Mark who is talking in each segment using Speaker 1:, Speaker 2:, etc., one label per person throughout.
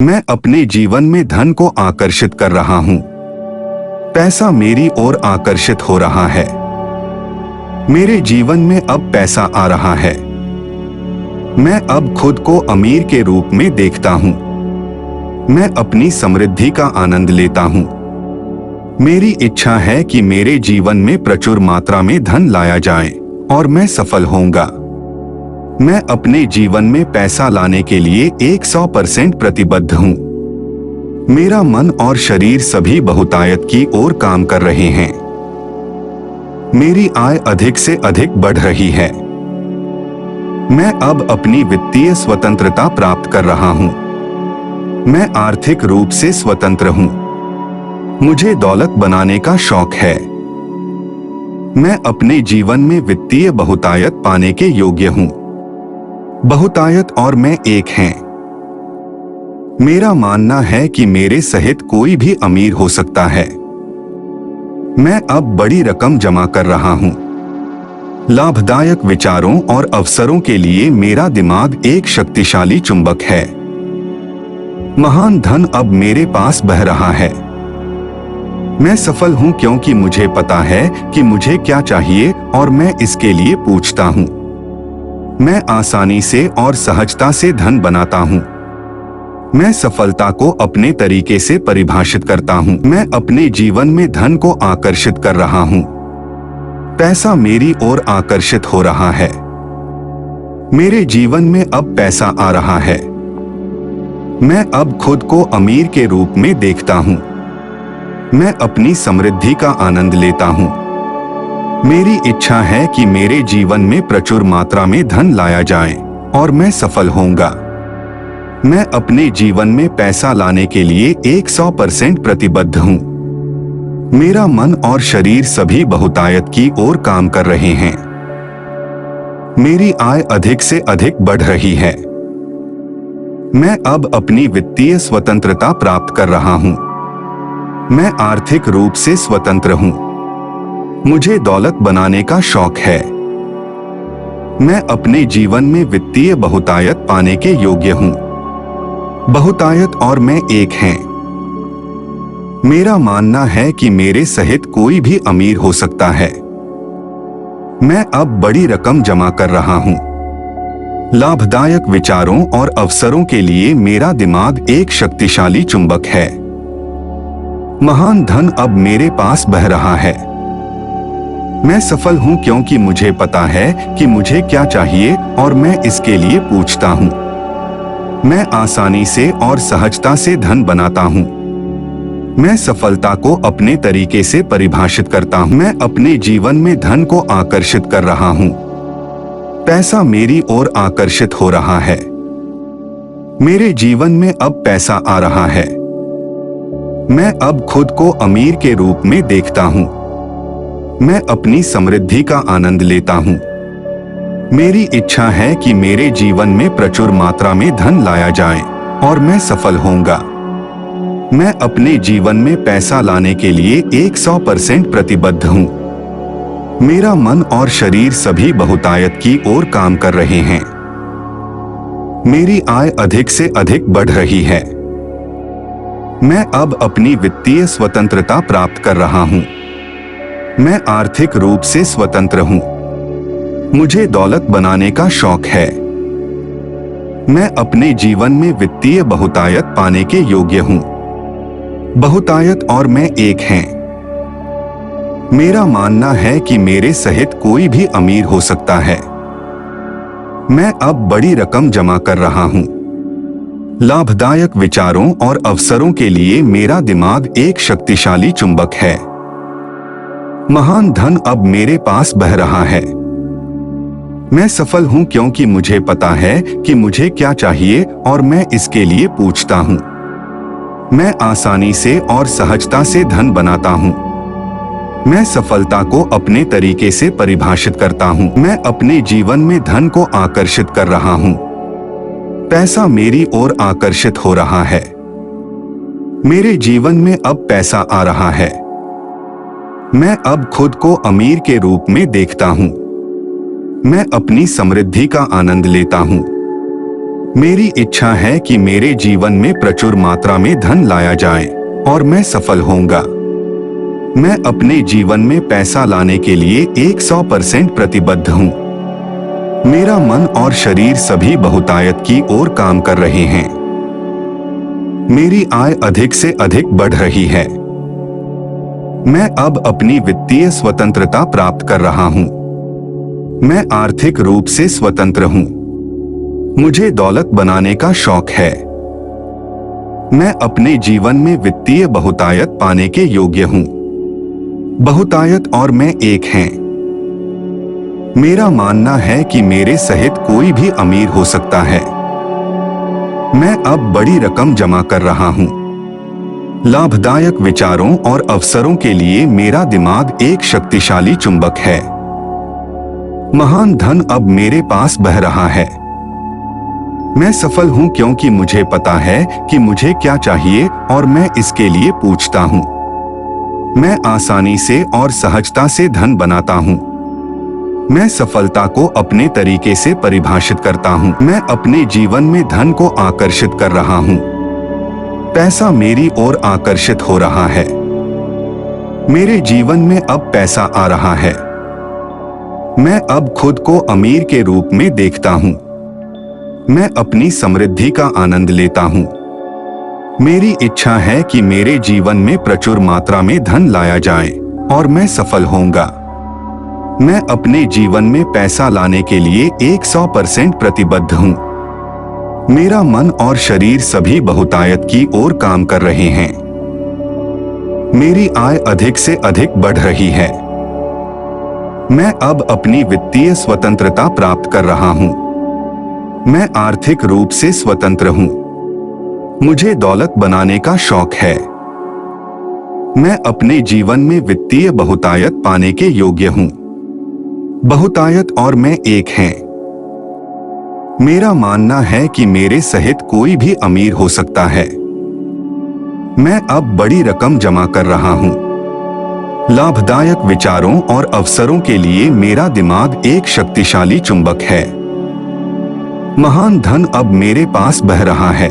Speaker 1: मैं अपने जीवन में धन को आकर्षित कर रहा हूं। पैसा मेरी ओर आकर्षित हो रहा है। मेरे जीवन में अब पैसा आ रहा है। मैं अब खुद को अमीर के रूप में देखता हूं। मैं अपनी समृद्धि का आनंद लेता हूं। मेरी इच्छा है कि मेरे जीवन में प्रचुर मात्रा में धन लाया जाए और मैं सफल होऊंगा। मैं अपने जीवन में पैसा लाने के लिए 100% प्रतिबद्ध हूं। मेरा मन और शरीर सभी बहुतायत की ओर काम कर रहे हैं। मेरी आय अधिक से अधिक बढ़ रही है। मैं अब अपनी वित्तीय स्वतंत्रता प्राप्त कर रहा हूं। मैं आर्थिक रूप से स्वतंत्र हूं। मुझे दौलत बनाने का शौक है। मैं अपने जीवन में वित्तीय बहुतायत पाने के योग्य हूं। बहुतायत और मैं एक हैं। मेरा मानना है कि मेरे सहित कोई भी अमीर हो सकता है। मैं अब बड़ी रकम जमा कर रहा हूं। लाभदायक विचारों और अवसरों के लिए मेरा दिमाग एक शक्तिशाली चुंबक है। महान धन अब मेरे पास बह रहा है। मैं सफल हूं क्योंकि मुझे पता है कि मुझे क्या चाहिए और मैं इसके लिए पूछता हूं। मैं आसानी से और सहजता से धन बनाता हूं। मैं सफलता को अपने तरीके से परिभाषित करता हूं। मैं अपने जीवन में धन को आकर्षित कर रहा हूं। पैसा मेरी ओर आकर्षित हो रहा है। मेरे जीवन में अब पैसा आ रहा है। मैं अब खुद को अमीर के रूप में देखता हूं। मैं अपनी समृद्धि का आनंद लेता हूं। मेरी इच्छा है कि मेरे जीवन में प्रचुर मात्रा में धन लाया जाए और मैं सफल होऊंगा। मैं अपने जीवन में पैसा लाने के लिए 100% प्रतिबद्ध हूं। मेरा मन और शरीर सभी बहुतायत की ओर काम कर रहे हैं। मेरी आय अधिक से अधिक बढ़ रही है। मैं अब अपनी वित्तीय स्वतंत्रता प्राप्त कर रहा हूं। मैं आर्थिक रूप से स्वतंत्र हूं। मुझे दौलत बनाने का शौक है। मैं अपने जीवन में वित्तीय बहुतायत पाने के योग्य हूं। बहुतायत और मैं एक हैं। मेरा मानना है कि मेरे सहित कोई भी अमीर हो सकता है। मैं अब बड़ी रकम जमा कर रहा हूं। लाभदायक विचारों और अवसरों के लिए मेरा दिमाग एक शक्तिशाली चुंबक है। महान धन अब मेरे पास बह रहा है। मैं सफल हूं क्योंकि मुझे पता है कि मुझे क्या चाहिए और मैं इसके लिए पूछता हूं। मैं आसानी से और सहजता से धन बनाता हूं। मैं सफलता को अपने तरीके से परिभाषित करता हूं। मैं अपने जीवन में धन को आकर्षित कर रहा हूं। पैसा मेरी ओर आकर्षित हो रहा है। मेरे जीवन में अब पैसा आ रहा है। मैं अब खुद को अमीर के रूप में देखता हूं। मैं अपनी समृद्धि का आनंद लेता हूं। मेरी इच्छा है कि मेरे जीवन में प्रचुर मात्रा में धन लाया जाए और मैं सफल होऊंगा। मैं अपने जीवन में पैसा लाने के लिए 100% प्रतिबद्ध हूं। मेरा मन और शरीर सभी बहुतायत की ओर काम कर रहे हैं। मेरी आय अधिक से अधिक बढ़ रही है। मैं अब अपनी वित्तीय स्वतंत्रता प्राप्त कर रहा हूं। मैं आर्थिक रूप से स्वतंत्र हूं। मुझे दौलत बनाने का शौक है। मैं अपने जीवन में वित्तीय बहुतायत पाने के योग्य हूं। बहुतायत और मैं एक हैं। मेरा मानना है कि मेरे सहित कोई भी अमीर हो सकता है। मैं अब बड़ी रकम जमा कर रहा हूं। लाभदायक विचारों और अवसरों के लिए मेरा दिमाग एक शक्तिशाली चुंबक है। महान धन अब मेरे पास बह रहा है। मैं सफल हूं क्योंकि मुझे पता है कि मुझे क्या चाहिए और मैं इसके लिए पूछता हूं। मैं आसानी से और सहजता से धन बनाता हूं। मैं सफलता को अपने तरीके से परिभाषित करता हूं। मैं अपने जीवन में धन को आकर्षित कर रहा हूं। पैसा मेरी ओर आकर्षित हो रहा है। मेरे जीवन में अब पैसा आ रहा है। मैं अब खुद को अमीर के रूप में देखता हूं। मैं अपनी समृद्धि का आनंद लेता हूं। मेरी इच्छा है कि मेरे जीवन में प्रचुर मात्रा में धन लाया जाए और मैं सफल होऊंगा। मैं अपने जीवन में पैसा लाने के लिए 100% प्रतिबद्ध हूँ। मेरा मन और शरीर सभी बहुतायत की ओर काम कर रहे हैं। मेरी आय अधिक से अधिक बढ़ रही है। मैं अब अपनी वित्तीय स्वतंत्रता प्राप्त कर रहा हूँ। मैं आर्थिक रूप से स्वतंत्र हूँ। मुझे दौलत बनाने का शौक है। मैं अपने जीवन में वित्तीय बहुतायत पाने के योग्य हूँ। बहुतायत और मैं एक हैं। मेरा मानना है कि मेरे सहित कोई भी अमीर हो सकता है। मैं अब बड़ी रकम जमा कर रहा हूँ। लाभदायक विचारों और अवसरों के लिए मेरा दिमाग एक शक्तिशाली चुंबक है। महान धन अब मेरे पास बह रहा है। मैं सफल हूं क्योंकि मुझे पता है कि मुझे क्या चाहिए और मैं इसके लिए पूछता हूं। मैं आसानी से और सहजता से धन बनाता हूं। मैं सफलता को अपने तरीके से परिभाषित करता हूं। मैं अपने जीवन में धन को आकर्षित कर रहा हूं। पैसा मेरी ओर आकर्षित हो रहा है। मेरे जीवन में अब पैसा आ रहा है। मैं अब खुद को अमीर के रूप में देखता हूं। मैं अपनी समृद्धि का आनंद लेता हूं। मेरी इच्छा है कि मेरे जीवन में प्रचुर मात्रा में धन लाया जाए और मैं सफल होऊंगा। मैं अपने जीवन में पैसा लाने के लिए 100% प्रतिबद्ध हूं। मेरा मन और शरीर सभी बहुतायत की ओर काम कर रहे हैं। मेरी आय अधिक से अधिक बढ़ रही है। मैं अब अपनी वित्तीय स्वतंत्रता प्राप्त कर रहा हूं। मैं आर्थिक रूप से स्वतंत्र हूं। मुझे दौलत बनाने का शौक है। मैं अपने जीवन में वित्तीय बहुतायत पाने के योग्य हूं। बहुतायत और मैं एक हैं। मेरा मानना है कि मेरे सहित कोई भी अमीर हो सकता है। मैं अब बड़ी रकम जमा कर रहा हूं। लाभदायक विचारों और अवसरों के लिए मेरा दिमाग एक शक्तिशाली चुंबक है। महान धन अब मेरे पास बह रहा है।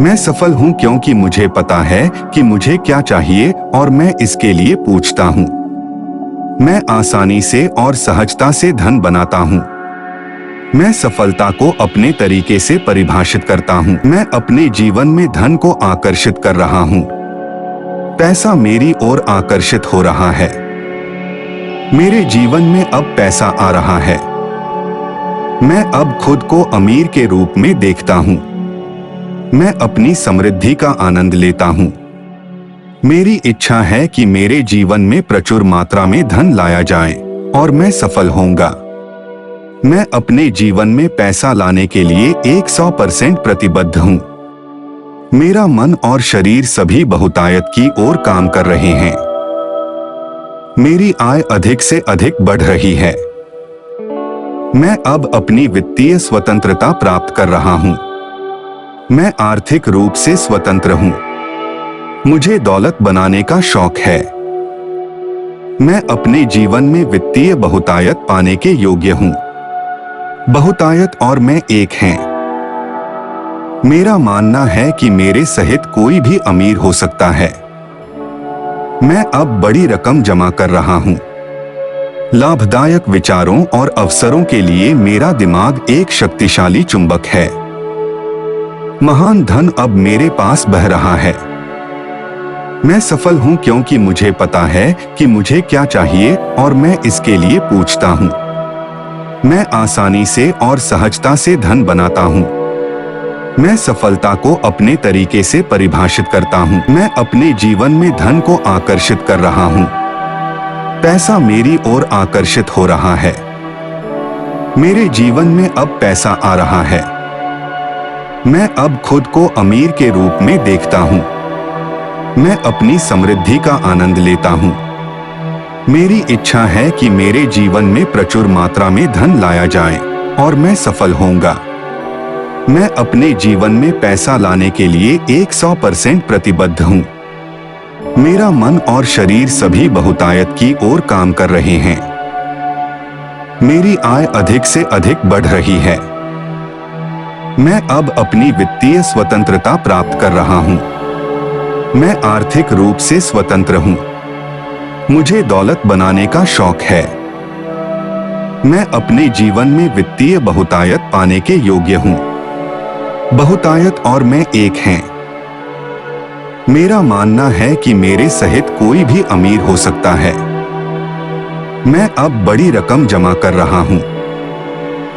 Speaker 1: मैं सफल हूं क्योंकि मुझे पता है कि मुझे क्या चाहिए और मैं इसके लिए पूछता हूं। मैं आसानी से और सहजता से धन बनाता हूं। मैं सफलता को अपने तरीके से परिभाषित करता हूं। मैं अपने जीवन में धन को आकर्षित कर रहा हूं। पैसा मेरी ओर आकर्षित हो रहा है। मेरे जीवन में अब पैसा आ रहा है। मैं अब खुद को अमीर के रूप में देखता हूं। मैं अपनी समृद्धि का आनंद लेता हूं। मेरी इच्छा है कि मेरे जीवन में प्रचुर मात्रा में धन लाया जाए और मैं सफल होऊंगा। मैं अपने जीवन में पैसा लाने के लिए 100% प्रतिबद्ध हूं। मेरा मन और शरीर सभी बहुतायत की ओर काम कर रहे हैं। मेरी आय अधिक से अधिक बढ़ रही है। मैं अब अपनी वित्तीय स्वतंत्रता प्राप्त कर रहा हूं। मैं आर्थिक रूप से स्वतंत्र हूं। मुझे दौलत बनाने का शौक है। मैं अपने जीवन में वित्तीय बहुतायत पाने के योग्य हूं। बहुतायत और मैं एक हैं। मेरा मानना है कि मेरे सहित कोई भी अमीर हो सकता है। मैं अब बड़ी रकम जमा कर रहा हूं। लाभदायक विचारों और अवसरों के लिए मेरा दिमाग एक शक्तिशाली चुंबक है। महान धन अब मेरे पास बह रहा है। मैं सफल हूं क्योंकि मुझे पता है कि मुझे क्या चाहिए और मैं इसके लिए पूछता हूं। मैं आसानी से और सहजता से धन बनाता हूं। मैं सफलता को अपने तरीके से परिभाषित करता हूं। मैं अपने जीवन में धन को आकर्षित कर रहा हूं। पैसा मेरी ओर आकर्षित हो रहा है। मेरे जीवन में अब पैसा आ रहा है। मैं अब खुद को अमीर के रूप में देखता हूं। मैं अपनी समृद्धि का आनंद लेता हूं। मेरी इच्छा है कि मेरे जीवन में प्रचुर मात्रा में धन लाया जाए और मैं सफल होऊंगा। मैं अपने जीवन में पैसा लाने के लिए 100% प्रतिबद्ध हूं। मेरा मन और शरीर सभी बहुतायत की ओर काम कर रहे हैं। मेरी आय अधिक से अधिक बढ़ रही है। मैं अब अपनी वित्तीय स्वतंत्रता प्राप्त कर रहा हूँ। मैं आर्थिक रूप से स्वतंत्र हूँ। मुझे दौलत बनाने का शौक है। मैं अपने जीवन में वित्तीय बहुतायत पाने के योग्य हूँ। बहुतायत और मैं एक हैं। मेरा मानना है कि मेरे सहित कोई भी अमीर हो सकता है। मैं अब बड़ी रकम जमा कर रहा हूँ।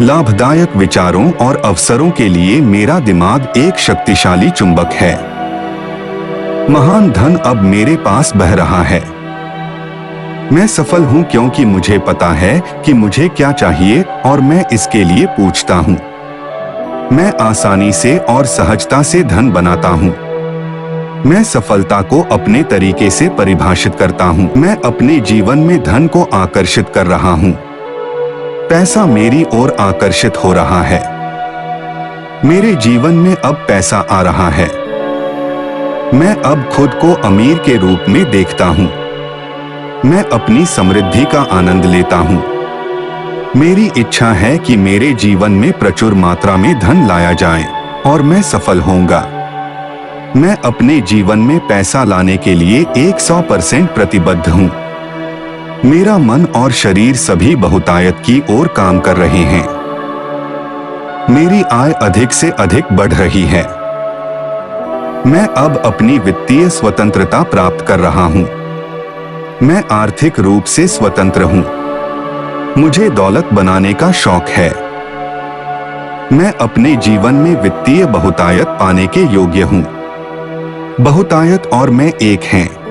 Speaker 1: लाभदायक विचारों और अवसरों के लिए मेरा दिमाग एक शक्तिशाली चुंबक है। महान धन अब मेरे पास बह रहा है। मैं सफल हूं क्योंकि मुझे पता है कि मुझे क्या चाहिए और मैं इसके लिए पूछता हूं। मैं आसानी से और सहजता से धन बनाता हूं। मैं सफलता को अपने तरीके से परिभाषित करता हूं। मैं अपने जीवन में धन को आकर्षित कर रहा हूं। पैसा मेरी ओर आकर्षित हो रहा है। मेरे जीवन में अब पैसा आ रहा है। मैं अब खुद को अमीर के रूप में देखता हूं। मैं अपनी समृद्धि का आनंद लेता हूं। मेरी इच्छा है कि मेरे जीवन में प्रचुर मात्रा में धन लाया जाए और मैं सफल होऊंगा। मैं अपने जीवन में पैसा लाने के लिए 100% प्रतिबद्ध हूं। मेरा मन और शरीर सभी बहुतायत की ओर काम कर रहे हैं। मेरी आय अधिक से अधिक बढ़ रही है। मैं अब अपनी वित्तीय स्वतंत्रता प्राप्त कर रहा हूं। मैं आर्थिक रूप से स्वतंत्र हूं। मुझे दौलत बनाने का शौक है। मैं अपने जीवन में वित्तीय बहुतायत पाने के योग्य हूं। बहुतायत और मैं एक हैं।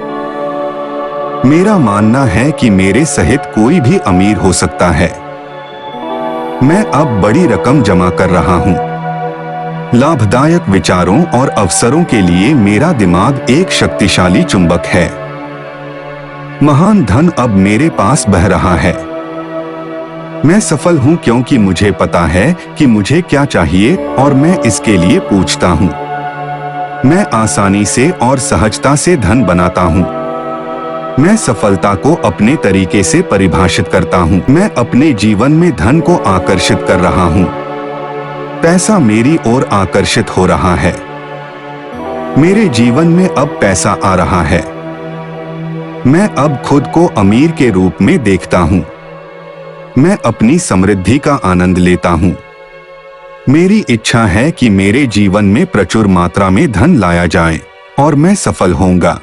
Speaker 1: मेरा मानना है कि मेरे सहित कोई भी अमीर हो सकता है। मैं अब बड़ी रकम जमा कर रहा हूं। लाभदायक विचारों और अवसरों के लिए मेरा दिमाग एक शक्तिशाली चुंबक है। महान धन अब मेरे पास बह रहा है। मैं सफल हूं क्योंकि मुझे पता है कि मुझे क्या चाहिए और मैं इसके लिए पूछता हूं। मैं आसानी से और सहजता से धन बनाता हूं। मैं सफलता को अपने तरीके से परिभाषित करता हूं। मैं अपने जीवन में धन को आकर्षित कर रहा हूं। पैसा मेरी ओर आकर्षित हो रहा है। मेरे जीवन में अब पैसा आ रहा है। मैं अब खुद को अमीर के रूप में देखता हूं। मैं अपनी समृद्धि का आनंद लेता हूं। मेरी इच्छा है कि मेरे जीवन में प्रचुर मात्रा में धन लाया जाए और मैं सफल होऊंगा।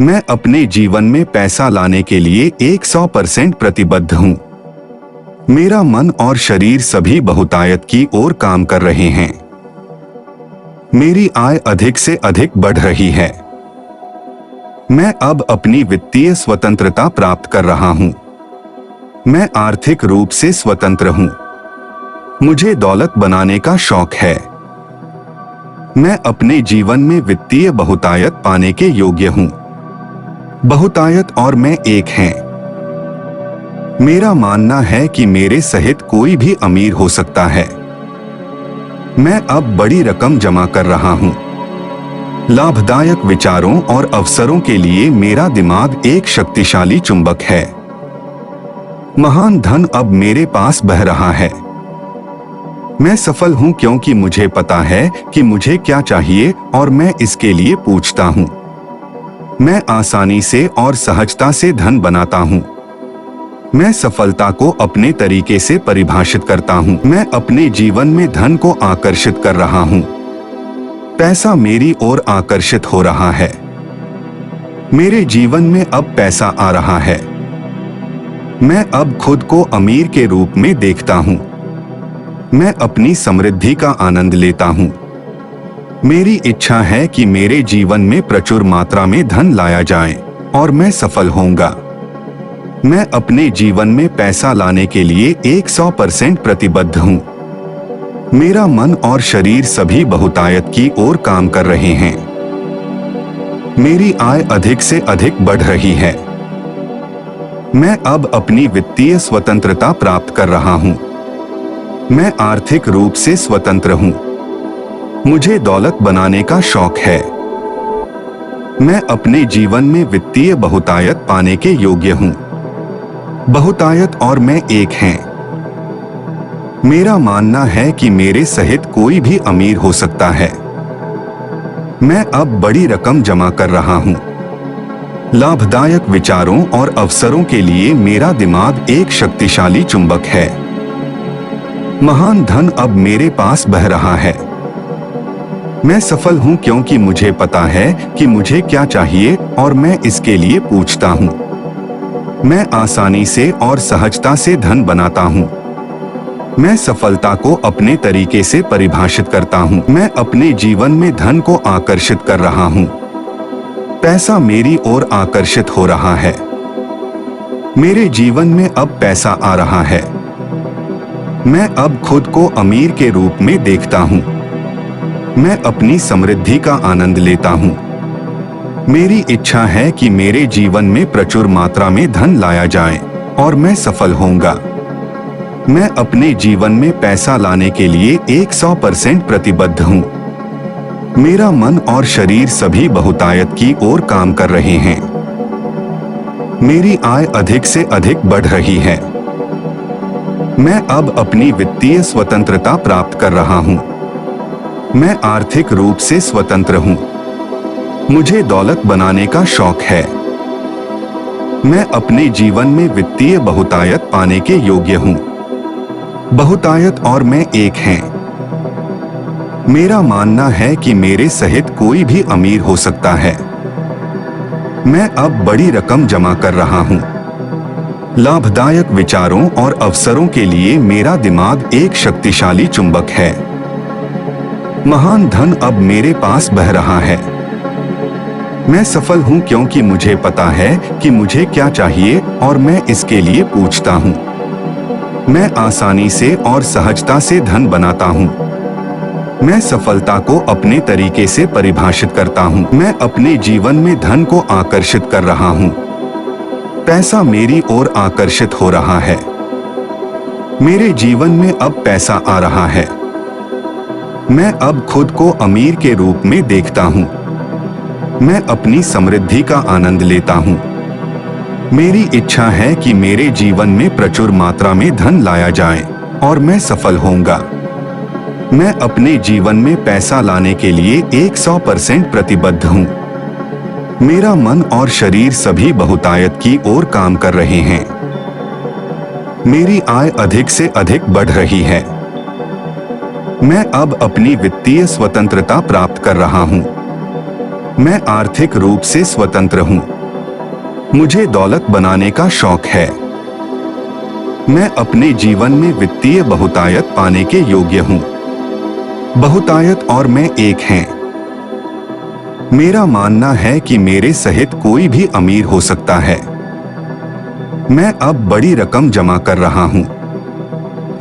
Speaker 1: मैं अपने जीवन में पैसा लाने के लिए 100% प्रतिबद्ध हूं। मेरा मन और शरीर सभी बहुतायत की ओर काम कर रहे हैं। मेरी आय अधिक से अधिक बढ़ रही है। मैं अब अपनी वित्तीय स्वतंत्रता प्राप्त कर रहा हूं। मैं आर्थिक रूप से स्वतंत्र हूं। मुझे दौलत बनाने का शौक है। मैं अपने जीवन में वित्तीय बहुतायत पाने के योग्य हूं। बहुतायत और मैं एक हैं। मेरा मानना है कि मेरे सहित कोई भी अमीर हो सकता है। मैं अब बड़ी रकम जमा कर रहा हूं। लाभदायक विचारों और अवसरों के लिए मेरा दिमाग एक शक्तिशाली चुंबक है। महान धन अब मेरे पास बह रहा है। मैं सफल हूं क्योंकि मुझे पता है कि मुझे क्या चाहिए और मैं इसके लिए पूछता हूं। मैं आसानी से और सहजता से धन बनाता हूं। मैं सफलता को अपने तरीके से परिभाषित करता हूं। मैं अपने जीवन में धन को आकर्षित कर रहा हूं। पैसा मेरी ओर आकर्षित हो रहा है। मेरे जीवन में अब पैसा आ रहा है। मैं अब खुद को अमीर के रूप में देखता हूं। मैं अपनी समृद्धि का आनंद लेता हूं। मेरी इच्छा है कि मेरे जीवन में प्रचुर मात्रा में धन लाया जाए और मैं सफल होऊंगा। मैं अपने जीवन में पैसा लाने के लिए 100% प्रतिबद्ध हूं। मेरा मन और शरीर सभी बहुतायत की ओर काम कर रहे हैं। मेरी आय अधिक से अधिक बढ़ रही है। मैं अब अपनी वित्तीय स्वतंत्रता प्राप्त कर रहा हूं। मैं आर्थिक रूप से स्वतंत्र हूं। मुझे दौलत बनाने का शौक है। मैं अपने जीवन में वित्तीय बहुतायत पाने के योग्य हूं। बहुतायत और मैं एक हैं। मेरा मानना है कि मेरे सहित कोई भी अमीर हो सकता है। मैं अब बड़ी रकम जमा कर रहा हूँ। लाभदायक विचारों और अवसरों के लिए मेरा दिमाग एक शक्तिशाली चुंबक है। महान धन अब मेरे पास बह रहा है। मैं सफल हूँ क्योंकि मुझे पता है कि मुझे क्या चाहिए और मैं इसके लिए पूछता हूँ। मैं आसानी से और सहजता से धन बनाता हूँ। मैं सफलता को अपने तरीके से परिभाषित करता हूँ। मैं अपने जीवन में धन को आकर्षित कर रहा हूँ। पैसा मेरी ओर आकर्षित हो रहा है। मेरे जीवन में अब पैसा आ रहा है। मैं अब खुद को अमीर के रूप में देखता हूँ। मैं अपनी समृद्धि का आनंद लेता हूँ। मेरी इच्छा है कि मेरे जीवन में प्रचुर मात्रा में धन लाया जाए और मैं सफल होऊंगा। मैं अपने जीवन में पैसा लाने के लिए 100% प्रतिबद्ध हूँ। मेरा मन और शरीर सभी बहुतायत की ओर काम कर रहे हैं। मेरी आय अधिक से अधिक बढ़ रही है। मैं अब अपनी वित्तीय स्वतंत्रता प्राप्त कर रहा हूँ। मैं आर्थिक रूप से स्वतंत्र हूँ। मुझे दौलत बनाने का शौक है। मैं अपने जीवन में वित्तीय बहुतायत पाने के योग्य हूँ। बहुतायत और मैं एक हैं। मेरा मानना है कि मेरे सहित कोई भी अमीर हो सकता है। मैं अब बड़ी रकम जमा कर रहा हूँ। लाभदायक विचारों और अवसरों के लिए मेरा दिमाग एक शक्तिशाली चुंबक है। महान धन अब मेरे पास बह रहा है। मैं सफल हूँ क्योंकि मुझे पता है कि मुझे क्या चाहिए और मैं इसके लिए पूछता हूँ। मैं आसानी से और सहजता से धन बनाता हूँ। मैं सफलता को अपने तरीके से परिभाषित करता हूँ। मैं अपने जीवन में धन को आकर्षित कर रहा हूँ। पैसा मेरी ओर आकर्षित हो रहा है। मेरे जीवन में अब पैसा आ रहा है। मैं अब खुद को अमीर के रूप में देखता हूँ। मैं अपनी समृद्धि का आनंद लेता हूँ। मेरी इच्छा है कि मेरे जीवन में प्रचुर मात्रा में धन लाया जाए और मैं सफल होऊंगा। मैं अपने जीवन में पैसा लाने के लिए 100% प्रतिबद्ध हूँ। मेरा मन और शरीर सभी बहुतायत की ओर काम कर रहे हैं। मेरी आय अधिक से अधिक बढ़ रही है। मैं अब अपनी वित्तीय स्वतंत्रता प्राप्त कर रहा हूँ। मैं आर्थिक रूप से स्वतंत्र हूँ। मुझे दौलत बनाने का शौक है। मैं अपने जीवन में वित्तीय बहुतायत पाने के योग्य हूँ। बहुतायत और मैं एक हैं। मेरा मानना है कि मेरे सहित कोई भी अमीर हो सकता है। मैं अब बड़ी रकम जमा कर रहा हूँ।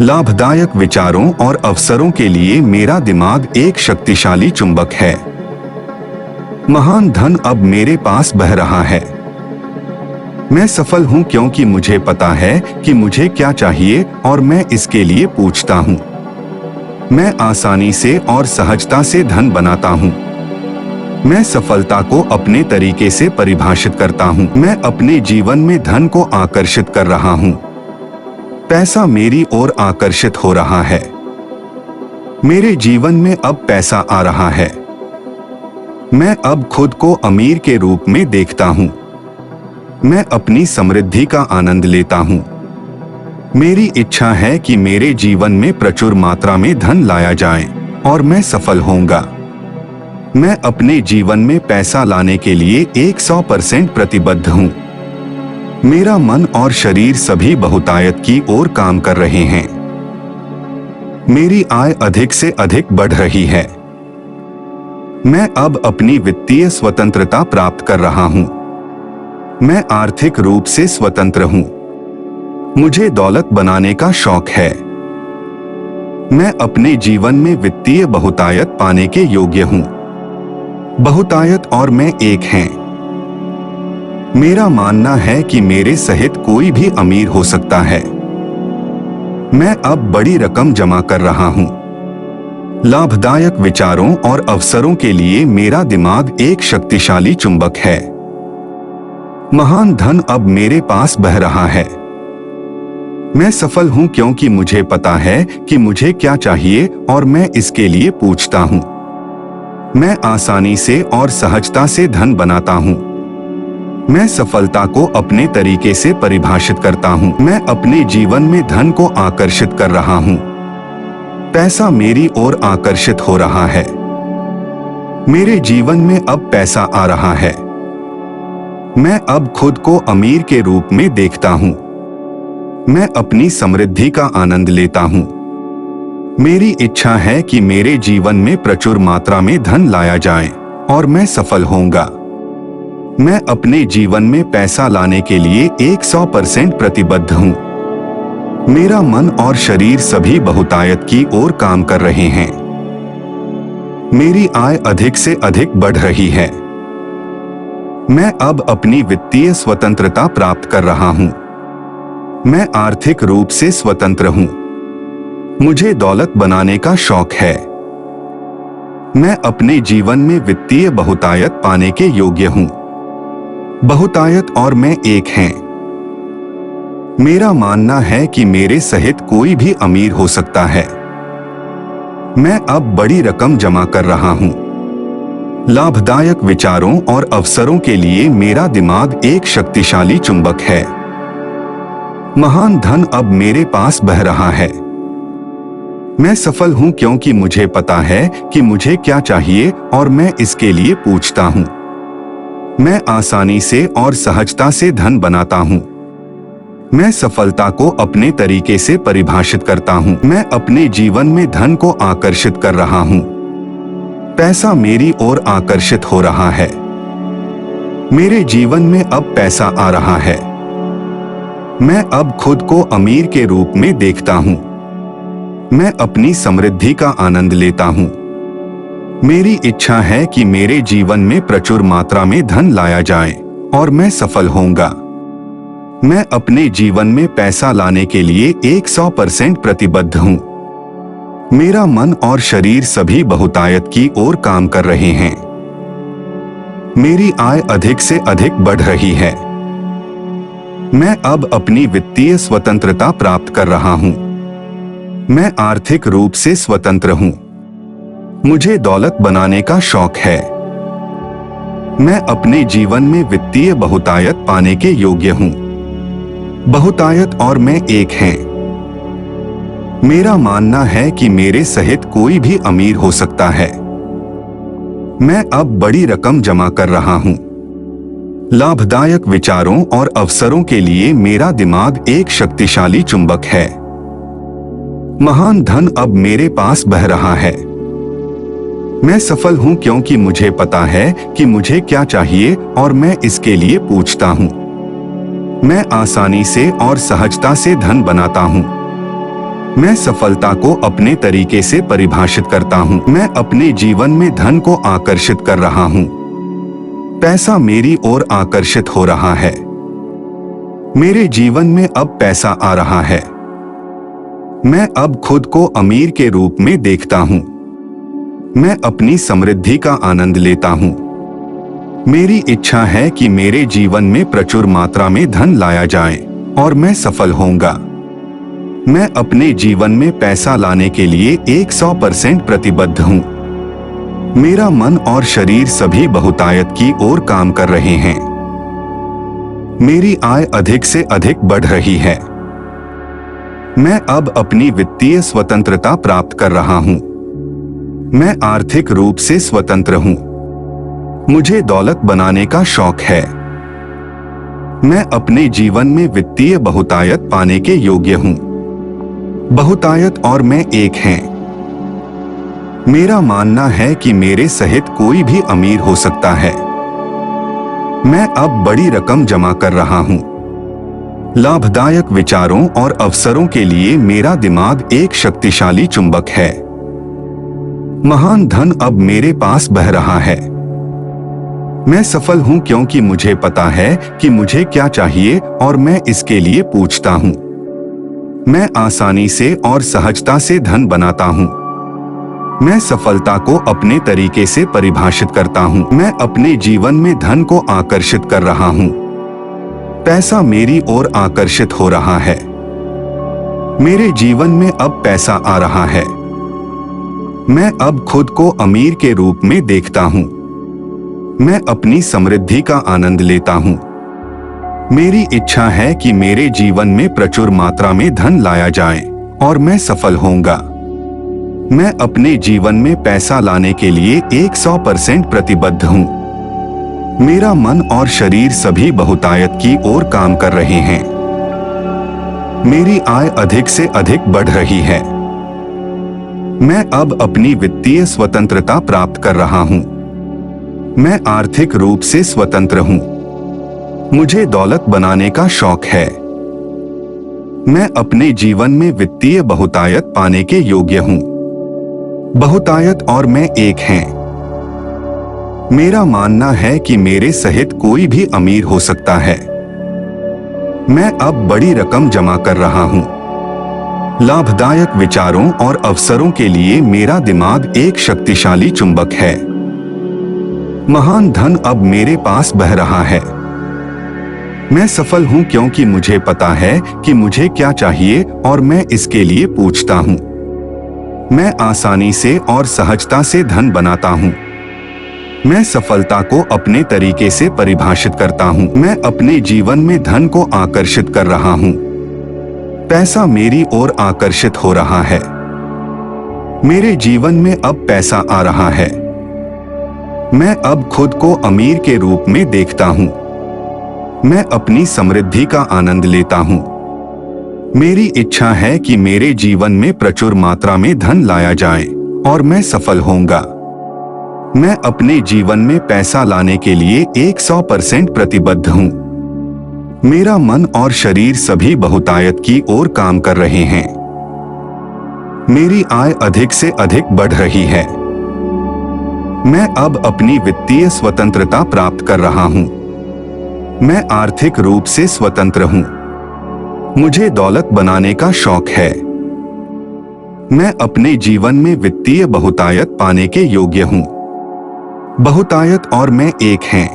Speaker 1: लाभदायक विचारों और अवसरों के लिए मेरा दिमाग एक शक्तिशाली चुंबक है। महान धन अब मेरे पास बह रहा है। मैं सफल हूँ क्योंकि मुझे पता है कि मुझे क्या चाहिए और मैं इसके लिए पूछता हूँ। मैं आसानी से और सहजता से धन बनाता हूँ। मैं सफलता को अपने तरीके से परिभाषित करता हूँ। मैं अपने जीवन में धन को आकर्षित कर रहा हूँ। पैसा मेरी ओर आकर्षित हो रहा है। मेरे जीवन में अब पैसा आ रहा है। मैं अब खुद को अमीर के रूप में देखता हूँ। मैं अपनी समृद्धि का आनंद लेता हूँ। मेरी इच्छा है कि मेरे जीवन में प्रचुर मात्रा में धन लाया जाए और मैं सफल होऊंगा। मैं अपने जीवन में पैसा लाने के लिए 100% प्रतिबद्ध हूँ। मेरा मन और शरीर सभी बहुतायत की ओर काम कर रहे हैं। मेरी आय अधिक से अधिक बढ़ रही है। मैं अब अपनी वित्तीय स्वतंत्रता प्राप्त कर रहा हूँ। मैं आर्थिक रूप से स्वतंत्र हूँ। मुझे दौलत बनाने का शौक है। मैं अपने जीवन में वित्तीय बहुतायत पाने के योग्य हूँ। बहुतायत और मैं एक हैं। मेरा मानना है कि मेरे सहित कोई भी अमीर हो सकता है। मैं अब बड़ी रकम जमा कर रहा हूँ। लाभदायक विचारों और अवसरों के लिए मेरा दिमाग एक शक्तिशाली चुंबक है। महान धन अब मेरे पास बह रहा है। मैं सफल हूँ क्योंकि मुझे पता है कि मुझे क्या चाहिए और मैं इसके लिए पूछता हूँ। मैं आसानी से और सहजता से धन बनाता हूँ। मैं सफलता को अपने तरीके से परिभाषित करता हूँ। मैं अपने जीवन में धन को आकर्षित कर रहा हूँ। पैसा मेरी ओर आकर्षित हो रहा है। मेरे जीवन में अब पैसा आ रहा है। मैं अब खुद को अमीर के रूप में देखता हूँ। मैं अपनी समृद्धि का आनंद लेता हूँ। मेरी इच्छा है कि मेरे जीवन में प्रचुर मात्रा में धन लाया जाए और मैं सफल होऊंगा। मैं अपने जीवन में पैसा लाने के लिए 100% प्रतिबद्ध हूँ। मेरा मन और शरीर सभी बहुतायत की ओर काम कर रहे हैं। मेरी आय अधिक से अधिक बढ़ रही है। मैं अब अपनी वित्तीय स्वतंत्रता प्राप्त कर रहा हूँ। मैं आर्थिक रूप से स्वतंत्र हूँ। मुझे दौलत बनाने का शौक है। मैं अपने जीवन में वित्तीय बहुतायत पाने के योग्य हूँ। बहुतायत और मैं एक हैं। मेरा मानना है कि मेरे सहित कोई भी अमीर हो सकता है। मैं अब बड़ी रकम जमा कर रहा हूँ। लाभदायक विचारों और अवसरों के लिए मेरा दिमाग एक शक्तिशाली चुंबक है। महान धन अब मेरे पास बह रहा है। मैं सफल हूं क्योंकि मुझे पता है कि मुझे क्या चाहिए और मैं इसके लिए पूछता हूं। मैं आसानी से और सहजता से धन बनाता हूं। मैं सफलता को अपने तरीके से परिभाषित करता हूं। मैं अपने जीवन में धन को आकर्षित कर रहा हूं। पैसा मेरी ओर आकर्षित हो रहा है। मेरे जीवन में अब पैसा आ रहा है। मैं अब खुद को अमीर के रूप में देखता हूं। मैं अपनी समृद्धि का आनंद लेता हूं। मेरी इच्छा है कि मेरे जीवन में प्रचुर मात्रा में धन लाया जाए और मैं सफल होऊंगा। मैं अपने जीवन में पैसा लाने के लिए 100% प्रतिबद्ध हूं। मेरा मन और शरीर सभी बहुतायत की ओर काम कर रहे हैं। मेरी आय अधिक से अधिक बढ़ रही है। मैं अब अपनी वित्तीय स्वतंत्रता प्राप्त कर रहा हूं। मैं आर्थिक रूप से स्वतंत्र हूं। मुझे दौलत बनाने का शौक है। मैं अपने जीवन में वित्तीय बहुतायत पाने के योग्य हूं। बहुतायत और मैं एक हैं। मेरा मानना है कि मेरे सहित कोई भी अमीर हो सकता है। मैं अब बड़ी रकम जमा कर रहा हूं। लाभदायक विचारों और अवसरों के लिए मेरा दिमाग एक शक्तिशाली चुंबक है। महान धन अब मेरे पास बह रहा है। मैं सफल हूं क्योंकि मुझे पता है कि मुझे क्या चाहिए और मैं इसके लिए पूछता हूं। मैं आसानी से और सहजता से धन बनाता हूं। मैं सफलता को अपने तरीके से परिभाषित करता हूं। मैं अपने जीवन में धन को आकर्षित कर रहा हूं। पैसा मेरी ओर आकर्षित हो रहा है। मेरे जीवन में अब पैसा आ रहा है। मैं अब खुद को अमीर के रूप में देखता हूं। मैं अपनी समृद्धि का आनंद लेता हूं। मेरी इच्छा है कि मेरे जीवन में प्रचुर मात्रा में धन लाया जाए और मैं सफल होऊंगा। मैं अपने जीवन में पैसा लाने के लिए 100% प्रतिबद्ध हूं। मेरा मन और शरीर सभी बहुतायत की ओर काम कर रहे हैं। मेरी आय अधिक से अधिक बढ़ रही है। मैं अब अपनी वित्तीय स्वतंत्रता प्राप्त कर रहा हूं। मैं आर्थिक रूप से स्वतंत्र हूं। मुझे दौलत बनाने का शौक है। मैं अपने जीवन में वित्तीय बहुतायत पाने के योग्य हूं। बहुतायत और मैं एक हैं। मेरा मानना है कि मेरे सहित कोई भी अमीर हो सकता है। मैं अब बड़ी रकम जमा कर रहा हूं। लाभदायक विचारों और अवसरों के लिए मेरा दिमाग एक शक्तिशाली चुंबक है। महान धन अब मेरे पास बह रहा है। मैं सफल हूं क्योंकि मुझे पता है कि मुझे क्या चाहिए और मैं इसके लिए पूछता हूं। मैं आसानी से और सहजता से धन बनाता हूं। मैं सफलता को अपने तरीके से परिभाषित करता हूं। मैं अपने जीवन में धन को आकर्षित कर रहा हूं। पैसा मेरी ओर आकर्षित हो रहा है। मेरे जीवन में अब पैसा आ रहा है। मैं अब खुद को अमीर के रूप में देखता हूँ। मैं अपनी समृद्धि का आनंद लेता हूँ। मेरी इच्छा है कि मेरे जीवन में प्रचुर मात्रा में धन लाया जाए और मैं सफल होऊंगा। मैं अपने जीवन में पैसा लाने के लिए 100% प्रतिबद्ध हूँ। मेरा मन और शरीर सभी बहुतायत की ओर काम कर रहे हैं। मेरी आय अधिक से अधिक बढ़ रही है। मैं अब अपनी वित्तीय स्वतंत्रता प्राप्त कर रहा हूँ। मैं आर्थिक रूप से स्वतंत्र हूँ। मुझे दौलत बनाने का शौक है। मैं अपने जीवन में वित्तीय बहुतायत पाने के योग्य हूँ। बहुतायत और मैं एक हैं। मेरा मानना है कि मेरे सहित कोई भी अमीर हो सकता है। मैं अब बड़ी रकम जमा कर रहा हूँ। लाभदायक विचारों और अवसरों के लिए मेरा दिमाग एक शक्तिशाली चुंबक है। महान धन अब मेरे पास बह रहा है। मैं सफल हूं क्योंकि मुझे पता है कि मुझे क्या चाहिए और मैं इसके लिए पूछता हूं। मैं आसानी से और सहजता से धन बनाता हूं। मैं सफलता को अपने तरीके से परिभाषित करता हूं। मैं अपने जीवन में धन को आकर्षित कर रहा हूं। पैसा मेरी ओर आकर्षित हो रहा है। मेरे जीवन में अब पैसा आ रहा है। मैं अब खुद को अमीर के रूप में देखता हूं। मैं अपनी समृद्धि का आनंद लेता हूं। मेरी इच्छा है कि मेरे जीवन में प्रचुर मात्रा में धन लाया जाए और मैं सफल होऊंगा। मैं अपने जीवन में पैसा लाने के लिए 100% प्रतिबद्ध हूं। मेरा मन और शरीर सभी बहुतायत की ओर काम कर रहे हैं। मेरी आय अधिक से अधिक बढ़ रही है। मैं अब अपनी वित्तीय स्वतंत्रता प्राप्त कर रहा हूं। मैं आर्थिक रूप से स्वतंत्र हूं। मुझे दौलत बनाने का शौक है। मैं अपने जीवन में वित्तीय बहुतायत पाने के योग्य हूं। बहुतायत और मैं एक हैं।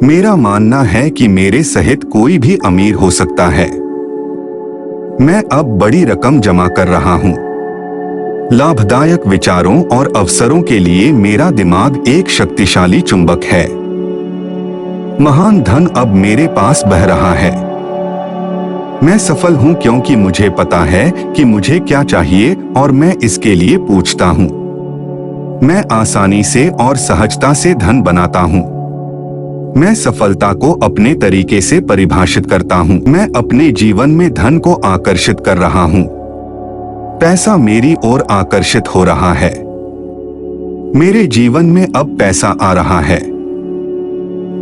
Speaker 1: मेरा मानना है कि मेरे सहित कोई भी अमीर हो सकता है। मैं अब बड़ी रकम जमा कर रहा हूं। लाभदायक विचारों और अवसरों के लिए मेरा दिमाग एक शक्तिशाली चुंबक है। महान धन अब मेरे पास बह रहा है। मैं सफल हूं क्योंकि मुझे पता है कि मुझे क्या चाहिए और मैं इसके लिए पूछता हूं। मैं आसानी से और सहजता से धन बनाता हूं। मैं सफलता को अपने तरीके से परिभाषित करता हूं। मैं अपने जीवन में धन को आकर्षित कर रहा हूं। पैसा मेरी ओर आकर्षित हो रहा है। मेरे जीवन में अब पैसा आ रहा है।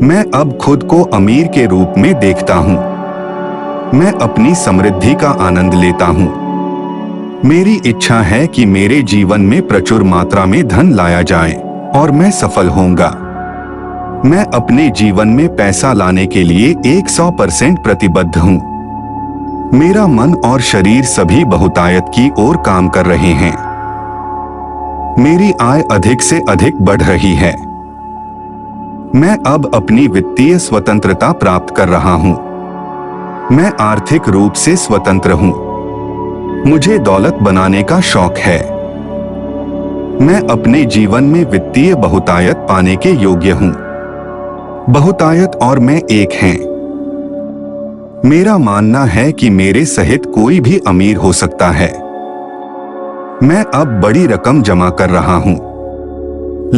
Speaker 1: मैं अब खुद को अमीर के रूप में देखता हूं। मैं अपनी समृद्धि का आनंद लेता हूं। मेरी इच्छा है कि मेरे जीवन में प्रचुर मात्रा में धन लाया जाए और मैं सफल होऊंगा। मैं अपने जीवन में पैसा लाने के लिए 100% प्रतिबद्ध हूं। मेरा मन और शरीर सभी बहुतायत की ओर काम कर रहे हैं। मेरी आय अधिक से अधिक बढ़ रही है। मैं अब अपनी वित्तीय स्वतंत्रता प्राप्त कर रहा हूं। मैं आर्थिक रूप से स्वतंत्र हूं। मुझे दौलत बनाने का शौक है। मैं अपने जीवन में वित्तीय बहुतायत पाने के योग्य हूं। बहुतायत और मैं एक हैं। मेरा मानना है कि मेरे सहित कोई भी अमीर हो सकता है। मैं अब बड़ी रकम जमा कर रहा हूं।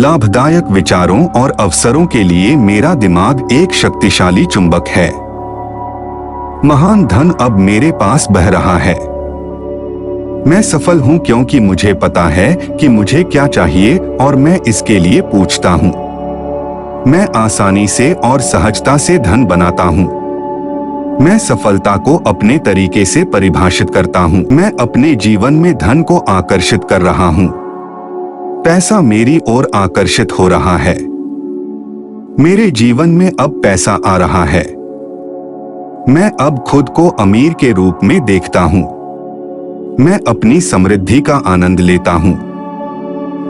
Speaker 1: लाभदायक विचारों और अवसरों के लिए मेरा दिमाग एक शक्तिशाली चुंबक है। महान धन अब मेरे पास बह रहा है। मैं सफल हूं क्योंकि मुझे पता है कि मुझे क्या चाहिए और मैं इसके लिए पूछता हूं। मैं आसानी से और सहजता से धन बनाता हूं। मैं सफलता को अपने तरीके से परिभाषित करता हूं। मैं अपने जीवन में धन को आकर्षित कर रहा हूं। पैसा मेरी ओर आकर्षित हो रहा है। मेरे जीवन में अब पैसा आ रहा है। मैं अब खुद को अमीर के रूप में देखता हूं। मैं अपनी समृद्धि का आनंद लेता हूं।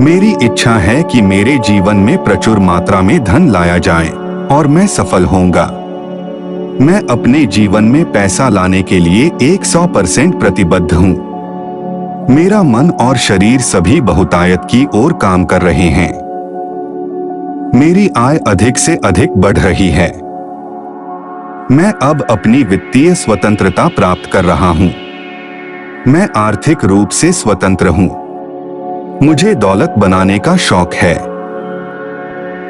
Speaker 1: मेरी इच्छा है कि मेरे जीवन में प्रचुर मात्रा में धन लाया जाए और मैं सफल होऊंगा। मैं अपने जीवन में पैसा लाने के लिए 100% प्रतिबद्ध हूँ। मेरा मन और शरीर सभी बहुतायत की ओर काम कर रहे हैं। मेरी आय अधिक से अधिक बढ़ रही है। मैं अब अपनी वित्तीय स्वतंत्रता प्राप्त कर रहा हूँ। मैं आर्थिक रूप से स्वतंत्र हूँ। मुझे दौलत बनाने का शौक है।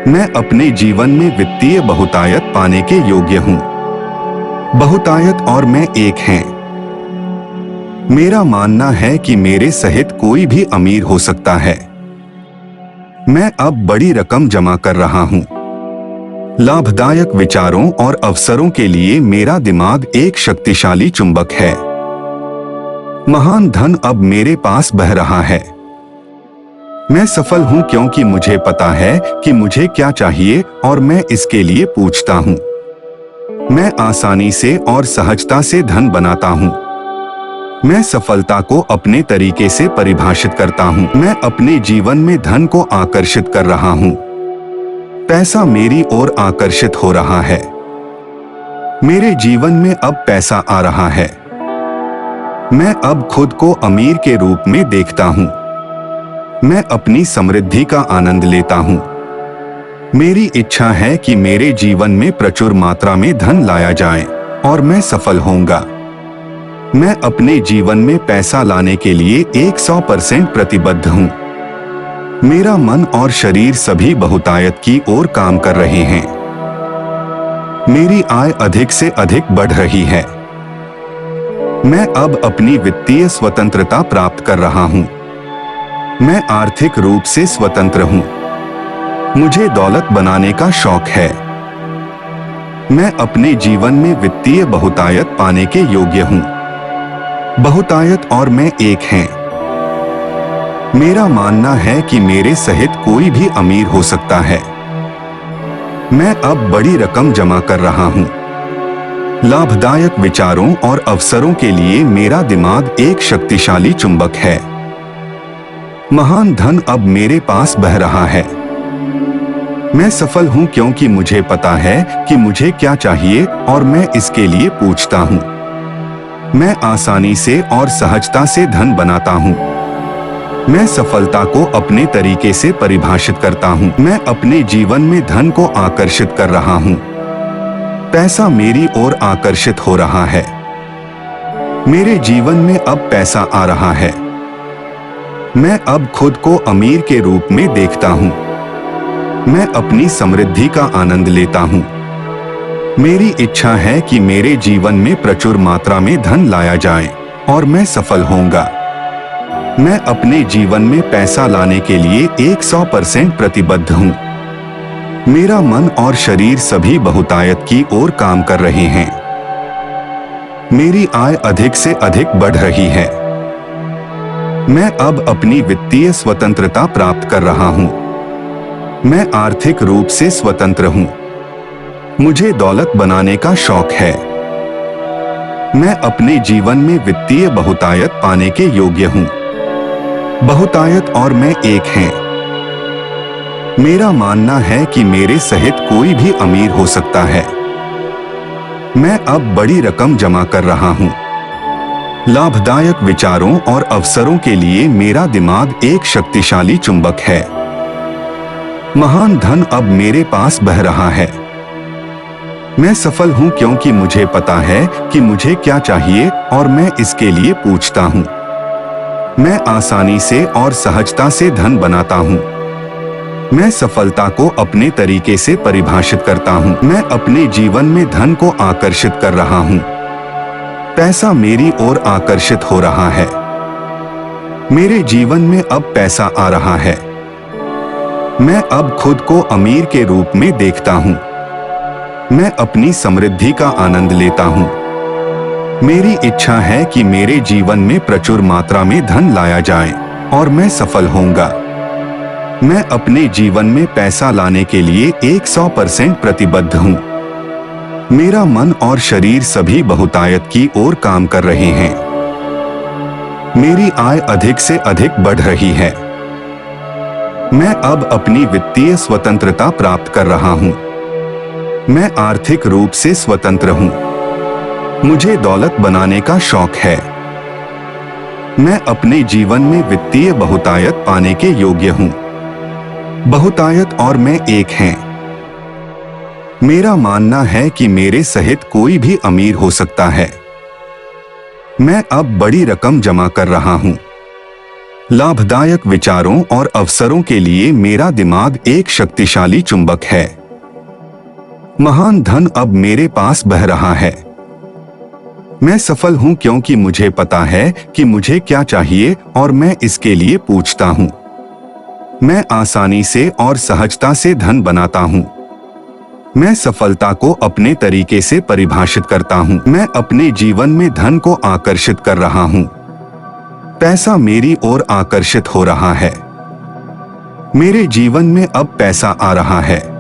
Speaker 1: मैं अपने जीवन में वित्तीय बहुतायत पाने के योग्य हूँ। बहुतायत और मैं एक हैं। मेरा मानना है कि मेरे सहित कोई भी अमीर हो सकता है। मैं अब बड़ी रकम जमा कर रहा हूँ। लाभदायक विचारों और अवसरों के लिए मेरा दिमाग एक शक्तिशाली चुंबक है। महान धन अब मेरे पास बह रहा है। मैं सफल हूं क्योंकि मुझे पता है कि मुझे क्या चाहिए और मैं इसके लिए पूछता हूं। मैं आसानी से और सहजता से धन बनाता हूं। मैं सफलता को अपने तरीके से परिभाषित करता हूं। मैं अपने जीवन में धन को आकर्षित कर रहा हूं। पैसा मेरी ओर आकर्षित हो रहा है। मेरे जीवन में अब पैसा आ रहा है। मैं अब खुद को अमीर के रूप में देखता हूं। मैं अपनी समृद्धि का आनंद लेता हूं। मेरी इच्छा है कि मेरे जीवन में प्रचुर मात्रा में धन लाया जाए और मैं सफल होऊंगा। मैं अपने जीवन में पैसा लाने के लिए 100% प्रतिबद्ध हूं। मेरा मन और शरीर सभी बहुतायत की ओर काम कर रहे हैं। मेरी आय अधिक से अधिक बढ़ रही है। मैं अब अपनी वित्तीय स्वतंत्रता प्राप्त कर रहा हूं। मैं आर्थिक रूप से स्वतंत्र हूं। मुझे दौलत बनाने का शौक है। मैं अपने जीवन में वित्तीय बहुतायत पाने के योग्य हूं। बहुतायत और मैं एक हैं। मेरा मानना है कि मेरे सहित कोई भी अमीर हो सकता है। मैं अब बड़ी रकम जमा कर रहा हूं। लाभदायक विचारों और अवसरों के लिए मेरा दिमाग एक शक्तिशाली चुंबक है। महान धन अब मेरे पास बह रहा है। मैं सफल हूं क्योंकि मुझे पता है कि मुझे क्या चाहिए और मैं इसके लिए पूछता हूं। मैं आसानी से और सहजता से धन बनाता हूं। मैं सफलता को अपने तरीके से परिभाषित करता हूं। मैं अपने जीवन में धन को आकर्षित कर रहा हूं। पैसा मेरी ओर आकर्षित हो रहा है। मेरे जीवन में अब पैसा आ रहा है। मैं अब खुद को अमीर के रूप में देखता हूं। मैं अपनी समृद्धि का आनंद लेता हूं। मेरी इच्छा है कि मेरे जीवन में प्रचुर मात्रा में धन लाया जाए और मैं सफल होऊंगा। मैं अपने जीवन में पैसा लाने के लिए 100% प्रतिबद्ध हूं। मेरा मन और शरीर सभी बहुतायत की ओर काम कर रहे हैं। मेरी आय अधिक से अधिक बढ़ रही है। मैं अब अपनी वित्तीय स्वतंत्रता प्राप्त कर रहा हूं। मैं आर्थिक रूप से स्वतंत्र हूं। मुझे दौलत बनाने का शौक है। मैं अपने जीवन में वित्तीय बहुतायत पाने के योग्य हूं। बहुतायत और मैं एक हैं। मेरा मानना है कि मेरे सहित कोई भी अमीर हो सकता है। मैं अब बड़ी रकम जमा कर रहा हूं। लाभदायक विचारों और अवसरों के लिए मेरा दिमाग एक शक्तिशाली चुंबक है। महान धन अब मेरे पास बह रहा है। मैं सफल हूं क्योंकि मुझे पता है कि मुझे क्या चाहिए और मैं इसके लिए पूछता हूं। मैं आसानी से और सहजता से धन बनाता हूं। मैं सफलता को अपने तरीके से परिभाषित करता हूं। मैं अपने जीवन में धन को आकर्षित कर रहा हूं। पैसा मेरी ओर आकर्षित हो रहा है। मेरे जीवन में अब पैसा आ रहा है। मैं अब खुद को अमीर के रूप में देखता हूं। मैं अपनी समृद्धि का आनंद लेता हूं। मेरी इच्छा है कि मेरे जीवन में प्रचुर मात्रा में धन लाया जाए और मैं सफल होऊंगा। मैं अपने जीवन में पैसा लाने के लिए 100% प्रतिबद्ध हूं। मेरा मन और शरीर सभी बहुतायत की ओर काम कर रहे हैं। मेरी आय अधिक से अधिक बढ़ रही है। मैं अब अपनी वित्तीय स्वतंत्रता प्राप्त कर रहा हूं। मैं आर्थिक रूप से स्वतंत्र हूँ। मुझे दौलत बनाने का शौक है। मैं अपने जीवन में वित्तीय बहुतायत पाने के योग्य हूँ। बहुतायत और मैं एक हैं। मेरा मानना है कि मेरे सहित कोई भी अमीर हो सकता है। मैं अब बड़ी रकम जमा कर रहा हूँ। लाभदायक विचारों और अवसरों के लिए मेरा दिमाग एक शक्तिशाली चुंबक है। महान धन अब मेरे पास बह रहा है। मैं सफल हूं क्योंकि मुझे पता है कि मुझे क्या चाहिए और मैं इसके लिए पूछता हूं। मैं आसानी से और सहजता से धन बनाता हूं। मैं सफलता को अपने तरीके से परिभाषित करता हूं। मैं अपने जीवन में धन को आकर्षित कर रहा हूं। पैसा मेरी ओर आकर्षित हो रहा है। मेरे जीवन में अब पैसा आ रहा है।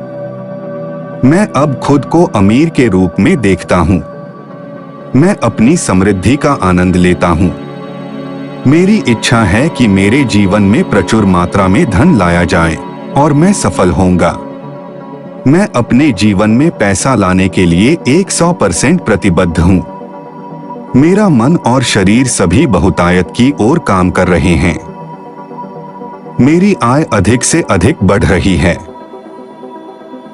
Speaker 1: मैं अब खुद को अमीर के रूप में देखता हूं। मैं अपनी समृद्धि का आनंद लेता हूं। मेरी इच्छा है कि मेरे जीवन में प्रचुर मात्रा में धन लाया जाए और मैं सफल होऊंगा। मैं अपने जीवन में पैसा लाने के लिए 100% प्रतिबद्ध हूं। मेरा मन और शरीर सभी बहुतायत की ओर काम कर रहे हैं। मेरी आय अधिक से अधिक बढ़ रही है।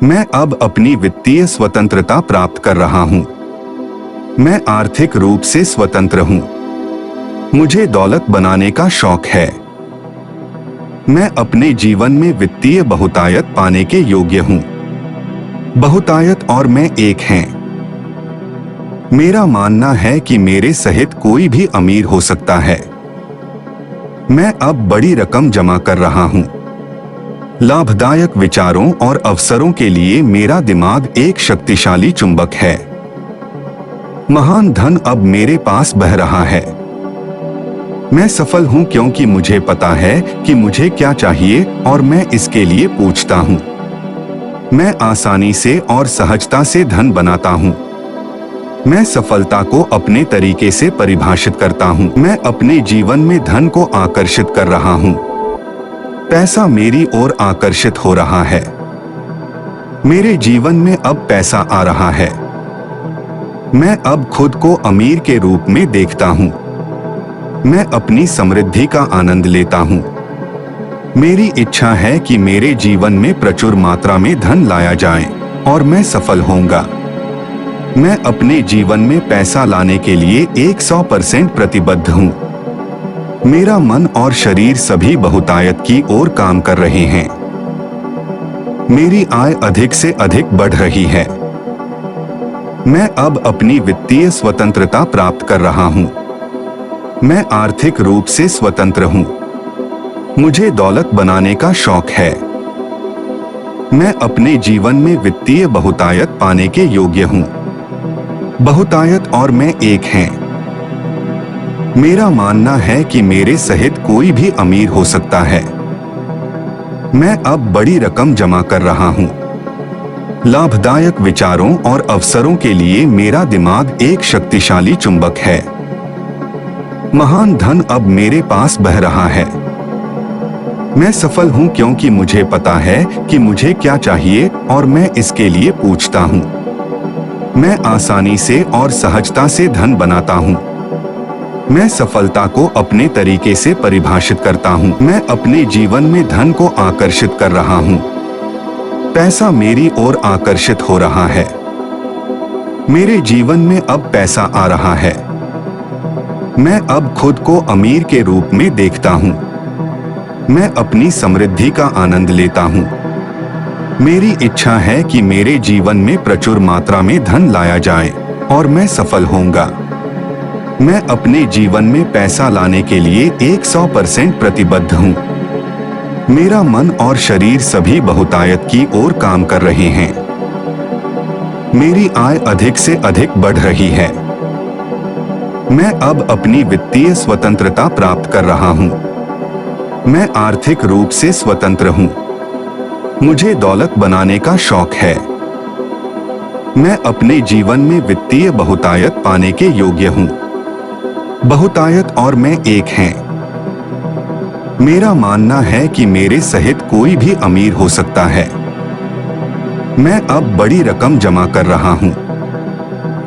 Speaker 1: मैं अब अपनी वित्तीय स्वतंत्रता प्राप्त कर रहा हूं। मैं आर्थिक रूप से स्वतंत्र हूं। मुझे दौलत बनाने का शौक है। मैं अपने जीवन में वित्तीय बहुतायत पाने के योग्य हूं। बहुतायत और मैं एक हैं। मेरा मानना है कि मेरे सहित कोई भी अमीर हो सकता है। मैं अब बड़ी रकम जमा कर रहा हूं। लाभदायक विचारों और अवसरों के लिए मेरा दिमाग एक शक्तिशाली चुंबक है। महान धन अब मेरे पास बह रहा है। मैं सफल हूं क्योंकि मुझे पता है कि मुझे क्या चाहिए और मैं इसके लिए पूछता हूं। मैं आसानी से और सहजता से धन बनाता हूं। मैं सफलता को अपने तरीके से परिभाषित करता हूं। मैं अपने जीवन में धन को आकर्षित कर रहा हूं। पैसा मेरी ओर आकर्षित हो रहा है। मेरे जीवन में अब पैसा आ रहा है। मैं अब खुद को अमीर के रूप में देखता हूं। मैं अपनी समृद्धि का आनंद लेता हूं। मेरी इच्छा है कि मेरे जीवन में प्रचुर मात्रा में धन लाया जाए और मैं सफल होऊंगा। मैं अपने जीवन में पैसा लाने के लिए 100% प्रतिबद्ध हूं। मेरा मन और शरीर सभी बहुतायत की ओर काम कर रहे हैं। मेरी आय अधिक से अधिक बढ़ रही है। मैं अब अपनी वित्तीय स्वतंत्रता प्राप्त कर रहा हूं। मैं आर्थिक रूप से स्वतंत्र हूं। मुझे दौलत बनाने का शौक है। मैं अपने जीवन में वित्तीय बहुतायत पाने के योग्य हूं। बहुतायत और मैं एक हैं। मेरा मानना है कि मेरे सहित कोई भी अमीर हो सकता है। मैं अब बड़ी रकम जमा कर रहा हूं। लाभदायक विचारों और अवसरों के लिए मेरा दिमाग एक शक्तिशाली चुंबक है। महान धन अब मेरे पास बह रहा है। मैं सफल हूं क्योंकि मुझे पता है कि मुझे क्या चाहिए और मैं इसके लिए पूछता हूं। मैं आसानी से और सहजता से धन बनाता हूं। मैं सफलता को अपने तरीके से परिभाषित करता हूं। मैं अपने जीवन में धन को आकर्षित कर रहा हूं। पैसा मेरी ओर आकर्षित हो रहा है। मेरे जीवन में अब पैसा आ रहा है। मैं अब खुद को अमीर के रूप में देखता हूं। मैं अपनी समृद्धि का आनंद लेता हूं। मेरी इच्छा है कि मेरे जीवन में प्रचुर मात्रा में धन लाया जाए और मैं सफल होऊंगा। मैं अपने जीवन में पैसा लाने के लिए 100% प्रतिबद्ध हूं। मेरा मन और शरीर सभी बहुतायत की ओर काम कर रहे हैं। मेरी आय अधिक से अधिक बढ़ रही है। मैं अब अपनी वित्तीय स्वतंत्रता प्राप्त कर रहा हूं। मैं आर्थिक रूप से स्वतंत्र हूं। मुझे दौलत बनाने का शौक है। मैं अपने जीवन में वित्तीय बहुतायत पाने के योग्य हूं। बहुतायत और मैं एक हैं। मेरा मानना है कि मेरे सहित कोई भी अमीर हो सकता है। मैं अब बड़ी रकम जमा कर रहा हूँ।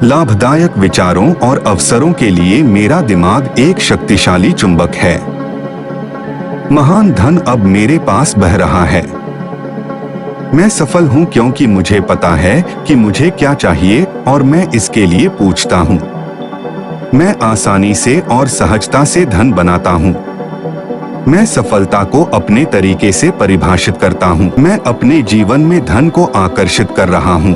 Speaker 1: लाभदायक विचारों और अवसरों के लिए मेरा दिमाग एक शक्तिशाली चुंबक है। महान धन अब मेरे पास बह रहा है। मैं सफल हूँ क्योंकि मुझे पता है कि मुझे क्या चाहिए और मैं इसके लिए पूछता हूँ। मैं आसानी से और सहजता से धन बनाता हूँ। मैं सफलता को अपने तरीके से परिभाषित करता हूँ। मैं अपने जीवन में धन को आकर्षित कर रहा हूँ।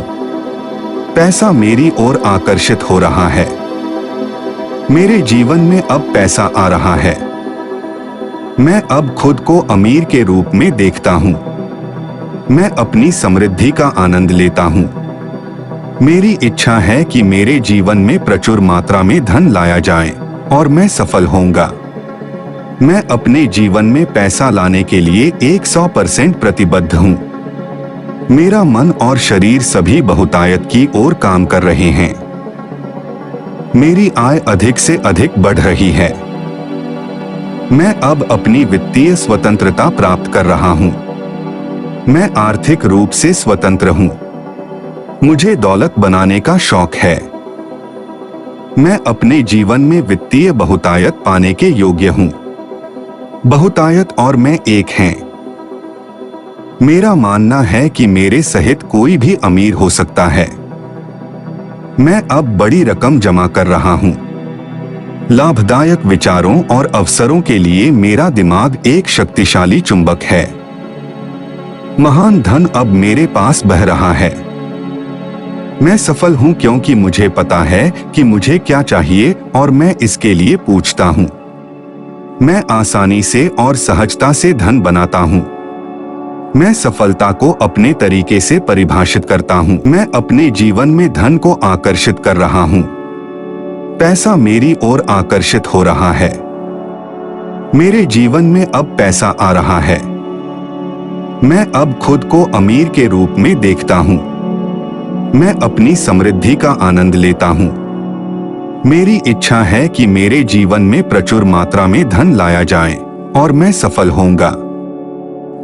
Speaker 1: पैसा मेरी ओर आकर्षित हो रहा है। मेरे जीवन में अब पैसा आ रहा है। मैं अब खुद को अमीर के रूप में देखता हूँ। मैं अपनी समृद्धि का आनंद लेता हूँ। मेरी इच्छा है कि मेरे जीवन में प्रचुर मात्रा में धन लाया जाए और मैं सफल होऊंगा। मैं अपने जीवन में पैसा लाने के लिए 100% प्रतिबद्ध हूँ। मेरा मन और शरीर सभी बहुतायत की ओर काम कर रहे हैं। मेरी आय अधिक से अधिक बढ़ रही है। मैं अब अपनी वित्तीय स्वतंत्रता प्राप्त कर रहा हूँ। मैं आर्थिक रूप से स्वतंत्र हूँ। मुझे दौलत बनाने का शौक है। मैं अपने जीवन में वित्तीय बहुतायत पाने के योग्य हूँ। बहुतायत और मैं एक हैं। मेरा मानना है कि मेरे सहित कोई भी अमीर हो सकता है। मैं अब बड़ी रकम जमा कर रहा हूँ। लाभदायक विचारों और अवसरों के लिए मेरा दिमाग एक शक्तिशाली चुंबक है। महान धन अब मेरे पास बह रहा है। मैं सफल हूं क्योंकि मुझे पता है कि मुझे क्या चाहिए और मैं इसके लिए पूछता हूं। मैं आसानी से और सहजता से धन बनाता हूं। मैं सफलता को अपने तरीके से परिभाषित करता हूं। मैं अपने जीवन में धन को आकर्षित कर रहा हूं। पैसा मेरी ओर आकर्षित हो रहा है। मेरे जीवन में अब पैसा आ रहा है। मैं अब खुद को अमीर के रूप में देखता हूँ। मैं अपनी समृद्धि का आनंद लेता हूँ। मेरी इच्छा है कि मेरे जीवन में प्रचुर मात्रा में धन लाया जाए और मैं सफल होऊंगा।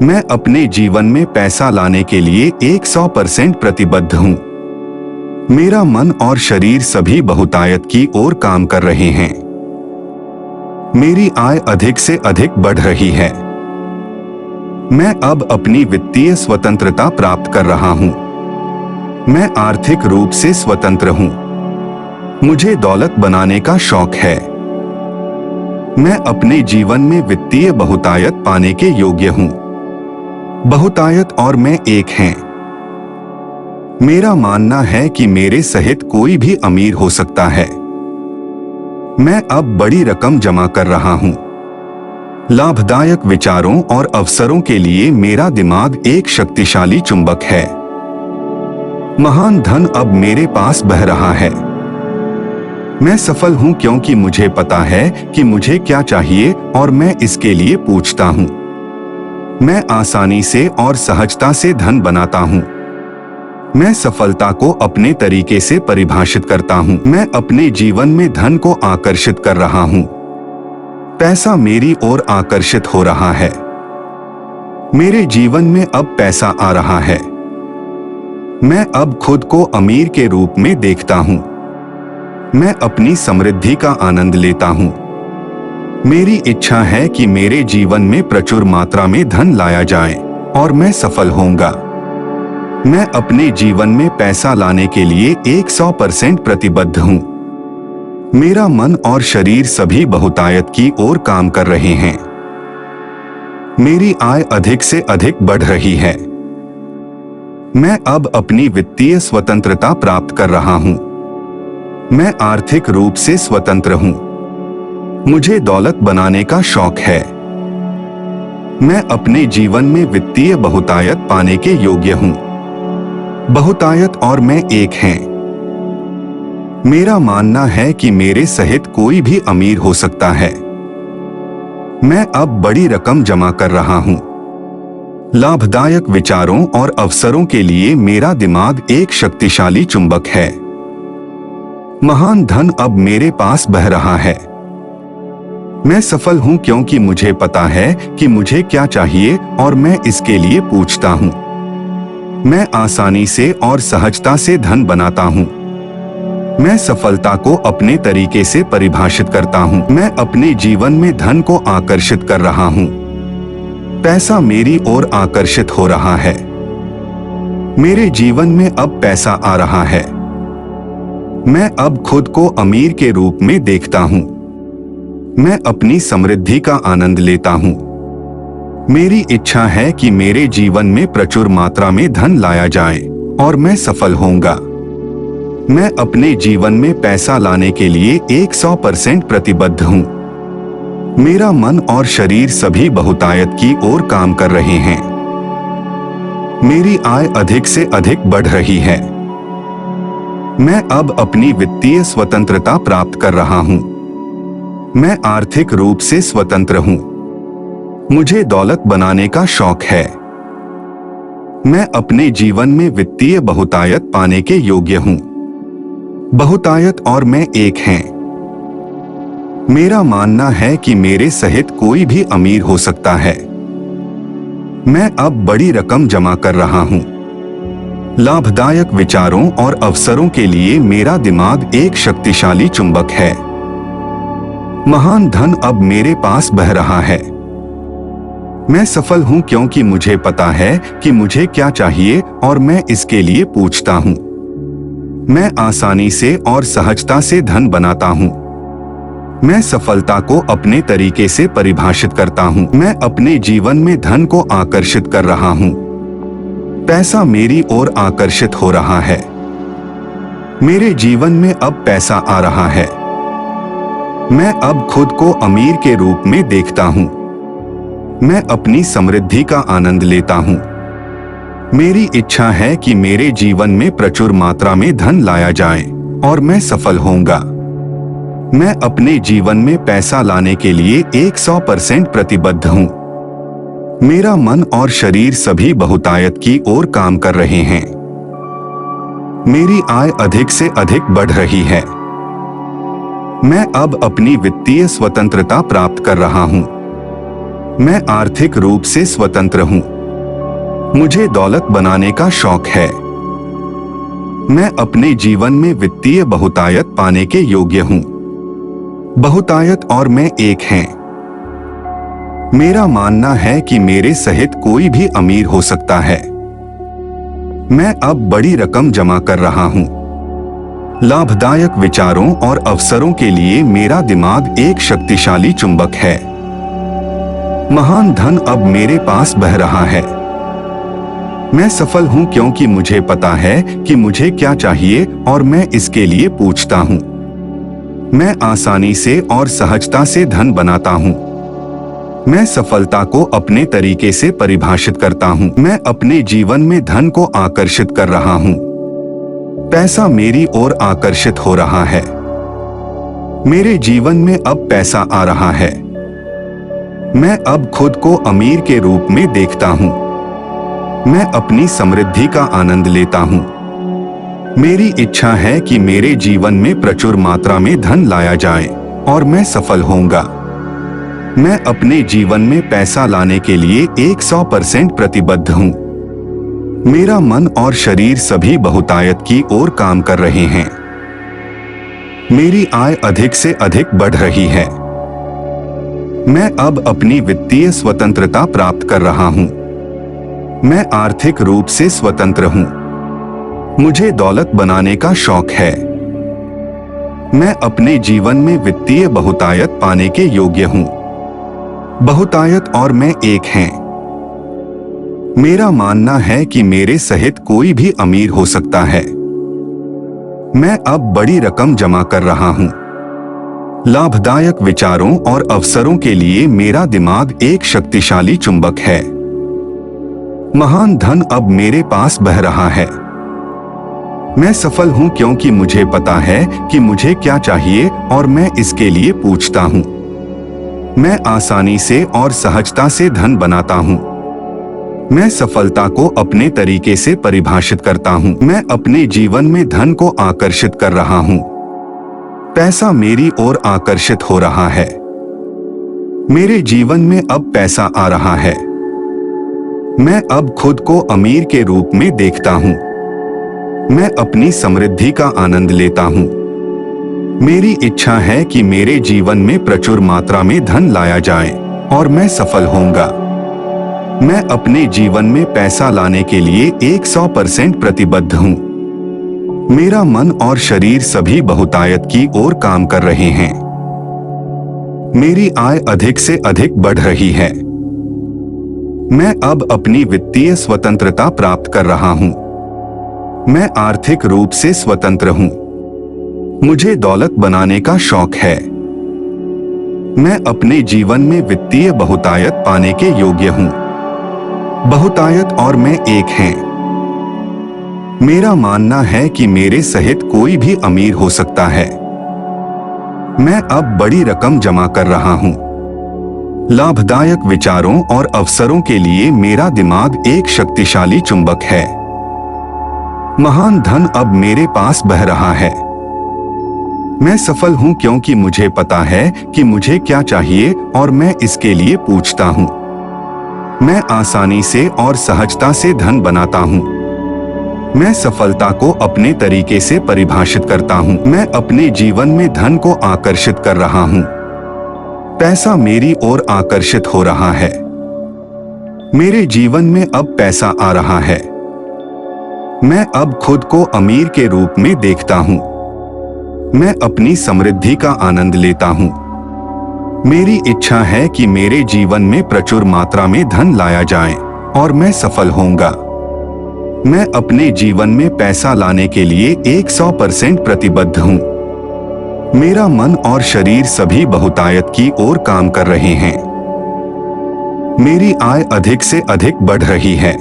Speaker 1: मैं अपने जीवन में पैसा लाने के लिए 100% प्रतिबद्ध हूँ। मेरा मन और शरीर सभी बहुतायत की ओर काम कर रहे हैं। मेरी आय अधिक से अधिक बढ़ रही है। मैं अब अपनी वित्तीय स्वतंत्रता प्राप्त कर रहा हूँ। मैं आर्थिक रूप से स्वतंत्र हूँ। मुझे दौलत बनाने का शौक है। मैं अपने जीवन में वित्तीय बहुतायत पाने के योग्य हूँ। बहुतायत और मैं एक हैं। मेरा मानना है कि मेरे सहित कोई भी अमीर हो सकता है। मैं अब बड़ी रकम जमा कर रहा हूँ। लाभदायक विचारों और अवसरों के लिए मेरा दिमाग एक शक्तिशाली चुंबक है। महान धन अब मेरे पास बह रहा है। मैं सफल हूं क्योंकि मुझे पता है कि मुझे क्या चाहिए और मैं इसके लिए पूछता हूं। मैं आसानी से और सहजता से धन बनाता हूं। मैं सफलता को अपने तरीके से परिभाषित करता हूं। मैं अपने जीवन में धन को आकर्षित कर रहा हूं। पैसा मेरी ओर आकर्षित हो रहा है। मेरे जीवन में अब पैसा आ रहा है। मैं अब खुद को अमीर के रूप में देखता हूं। मैं अपनी समृद्धि का आनंद लेता हूं। मेरी इच्छा है कि मेरे जीवन में प्रचुर मात्रा में धन लाया जाए और मैं सफल होऊंगा। मैं अपने जीवन में पैसा लाने के लिए 100% प्रतिबद्ध हूं। मेरा मन और शरीर सभी बहुतायत की ओर काम कर रहे हैं। मेरी आय अधिक से अधिक बढ़ रही है। मैं अब अपनी वित्तीय स्वतंत्रता प्राप्त कर रहा हूं। मैं आर्थिक रूप से स्वतंत्र हूं। मुझे दौलत बनाने का शौक है। मैं अपने जीवन में वित्तीय बहुतायत पाने के योग्य हूं। बहुतायत और मैं एक हैं। मेरा मानना है कि मेरे सहित कोई भी अमीर हो सकता है। मैं अब बड़ी रकम जमा कर रहा हूं। लाभदायक विचारों और अवसरों के लिए मेरा दिमाग एक शक्तिशाली चुंबक है। महान धन अब मेरे पास बह रहा है। मैं सफल हूं क्योंकि मुझे पता है कि मुझे क्या चाहिए और मैं इसके लिए पूछता हूं। मैं आसानी से और सहजता से धन बनाता हूँ। मैं सफलता को अपने तरीके से परिभाषित करता हूँ। मैं अपने जीवन में धन को आकर्षित कर रहा हूँ। पैसा मेरी ओर आकर्षित हो रहा है। मेरे जीवन में अब पैसा आ रहा है। मैं अब खुद को अमीर के रूप में देखता हूँ। मैं अपनी समृद्धि का आनंद लेता हूँ। मेरी इच्छा है कि मेरे जीवन में प्रचुर मात्रा में धन लाया जाए और मैं सफल होऊंगा। मैं अपने जीवन में पैसा लाने के लिए 100% प्रतिबद्ध हूँ। मेरा मन और शरीर सभी बहुतायत की ओर काम कर रहे हैं। मेरी आय अधिक से अधिक बढ़ रही है। मैं अब अपनी वित्तीय स्वतंत्रता प्राप्त कर रहा हूँ। मैं आर्थिक रूप से स्वतंत्र हूँ। मुझे दौलत बनाने का शौक है। मैं अपने जीवन में वित्तीय बहुतायत पाने के योग्य हूँ। बहुतायत और मैं एक हैं। मेरा मानना है कि मेरे सहित कोई भी अमीर हो सकता है। मैं अब बड़ी रकम जमा कर रहा हूँ। लाभदायक विचारों और अवसरों के लिए मेरा दिमाग एक शक्तिशाली चुंबक है। महान धन अब मेरे पास बह रहा है। मैं सफल हूं क्योंकि मुझे पता है कि मुझे क्या चाहिए और मैं इसके लिए पूछता हूं। मैं आसानी से और सहजता से धन बनाता हूं। मैं सफलता को अपने तरीके से परिभाषित करता हूं। मैं अपने जीवन में धन को आकर्षित कर रहा हूं। पैसा मेरी ओर आकर्षित हो रहा है। मेरे जीवन में अब पैसा आ रहा है। मैं अब खुद को अमीर के रूप में देखता हूं। मैं अपनी समृद्धि का आनंद लेता हूं। मेरी इच्छा है कि मेरे जीवन में प्रचुर मात्रा में धन लाया जाए और मैं सफल होऊंगा। मैं अपने जीवन में पैसा लाने के लिए 100% प्रतिबद्ध हूं। मेरा मन और शरीर सभी बहुतायत की ओर काम कर रहे हैं। मेरी आय अधिक से अधिक बढ़ रही है। मैं अब अपनी वित्तीय स्वतंत्रता प्राप्त कर रहा हूं। मैं आर्थिक रूप से स्वतंत्र हूं। मुझे दौलत बनाने का शौक है। मैं अपने जीवन में वित्तीय बहुतायत पाने के योग्य हूं। बहुतायत और मैं एक हैं। मेरा मानना है कि मेरे सहित कोई भी अमीर हो सकता है। मैं अब बड़ी रकम जमा कर रहा हूं। लाभदायक विचारों और अवसरों के लिए मेरा दिमाग एक शक्तिशाली चुंबक है। महान धन अब मेरे पास बह रहा है। मैं सफल हूं क्योंकि मुझे पता है कि मुझे क्या चाहिए और मैं इसके लिए पूछता हूं। मैं आसानी से और सहजता से धन बनाता हूं। मैं सफलता को अपने तरीके से परिभाषित करता हूं। मैं अपने जीवन में धन को आकर्षित कर रहा हूं। पैसा मेरी ओर आकर्षित हो रहा है। मेरे जीवन में अब पैसा आ रहा है। मैं अब खुद को अमीर के रूप में देखता हूं। मैं अपनी समृद्धि का आनंद लेता हूं। मेरी इच्छा है कि मेरे जीवन में प्रचुर मात्रा में धन लाया जाए और मैं सफल होऊंगा। मैं अपने जीवन में पैसा लाने के लिए 100% प्रतिबद्ध हूं। मेरा मन और शरीर सभी बहुतायत की ओर काम कर रहे हैं। मेरी आय अधिक से अधिक बढ़ रही है। मैं अब अपनी वित्तीय स्वतंत्रता प्राप्त कर रहा हूं। मैं आर्थिक रूप से स्वतंत्र हूं। मुझे दौलत बनाने का शौक है। मैं अपने जीवन में वित्तीय बहुतायत पाने के योग्य हूं। बहुतायत और मैं एक हैं। मेरा मानना है कि मेरे सहित कोई भी अमीर हो सकता है। मैं अब बड़ी रकम जमा कर रहा हूं। लाभदायक विचारों और अवसरों के लिए मेरा दिमाग एक शक्तिशाली चुंबक है। महान धन अब मेरे पास बह रहा है। मैं सफल हूं क्योंकि मुझे पता है कि मुझे क्या चाहिए और मैं इसके लिए पूछता हूं। मैं आसानी से और सहजता से धन बनाता हूं। मैं सफलता को अपने तरीके से परिभाषित करता हूं। मैं अपने जीवन में धन को आकर्षित कर रहा हूं। पैसा मेरी ओर आकर्षित हो रहा है। मेरे जीवन में अब पैसा आ रहा है। मैं अब खुद को अमीर के रूप में देखता हूँ। मैं अपनी समृद्धि का आनंद लेता हूँ। मेरी इच्छा है कि मेरे जीवन में प्रचुर मात्रा में धन लाया जाए और मैं सफल होऊंगा। मैं अपने जीवन में पैसा लाने के लिए 100% प्रतिबद्ध हूँ। मेरा मन और शरीर सभी बहुतायत की ओर काम कर रहे हैं। मेरी आय अधिक से अधिक बढ़ रही है। मैं अब अपनी वित्तीय स्वतंत्रता प्राप्त कर रहा हूँ। मैं आर्थिक रूप से स्वतंत्र हूँ। मुझे दौलत बनाने का शौक है। मैं अपने जीवन में वित्तीय बहुतायत पाने के योग्य हूँ। बहुतायत और मैं एक हैं। मेरा मानना है कि मेरे सहित कोई भी अमीर हो सकता है। मैं अब बड़ी रकम जमा कर रहा हूँ। लाभदायक विचारों और अवसरों के लिए मेरा दिमाग एक शक्तिशाली चुंबक है। महान धन अब मेरे पास बह रहा है। मैं सफल हूं क्योंकि मुझे पता है कि मुझे क्या चाहिए और मैं इसके लिए पूछता हूं। मैं आसानी से और सहजता से धन बनाता हूं। मैं सफलता को अपने तरीके से परिभाषित करता हूं। मैं अपने जीवन में धन को आकर्षित कर रहा हूं। पैसा मेरी ओर आकर्षित हो रहा है। मेरे जीवन में अब पैसा आ रहा है। मैं अब खुद को अमीर के रूप में देखता हूँ। मैं अपनी समृद्धि का आनंद लेता हूँ। मेरी इच्छा है कि मेरे जीवन में प्रचुर मात्रा में धन लाया जाए और मैं सफल होऊंगा। मैं अपने जीवन में पैसा लाने के लिए 100% प्रतिबद्ध हूँ। मेरा मन और शरीर सभी बहुतायत की ओर काम कर रहे हैं। मेरी आय अधिक से अधिक बढ़ रही है।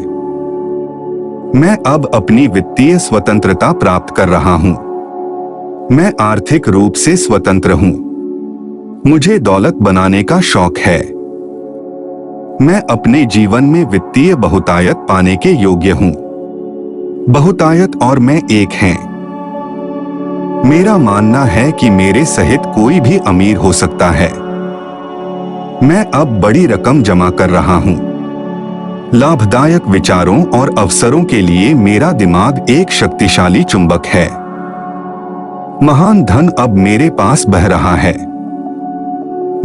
Speaker 1: मैं अब अपनी वित्तीय स्वतंत्रता प्राप्त कर रहा हूं। मैं आर्थिक रूप से स्वतंत्र हूं। मुझे दौलत बनाने का शौक है। मैं अपने जीवन में वित्तीय बहुतायत पाने के योग्य हूं। बहुतायत और मैं एक हैं। मेरा मानना है कि मेरे सहित कोई भी अमीर हो सकता है। मैं अब बड़ी रकम जमा कर रहा हूं। लाभदायक विचारों और अवसरों के लिए मेरा दिमाग एक शक्तिशाली चुंबक है। महान धन अब मेरे पास बह रहा है।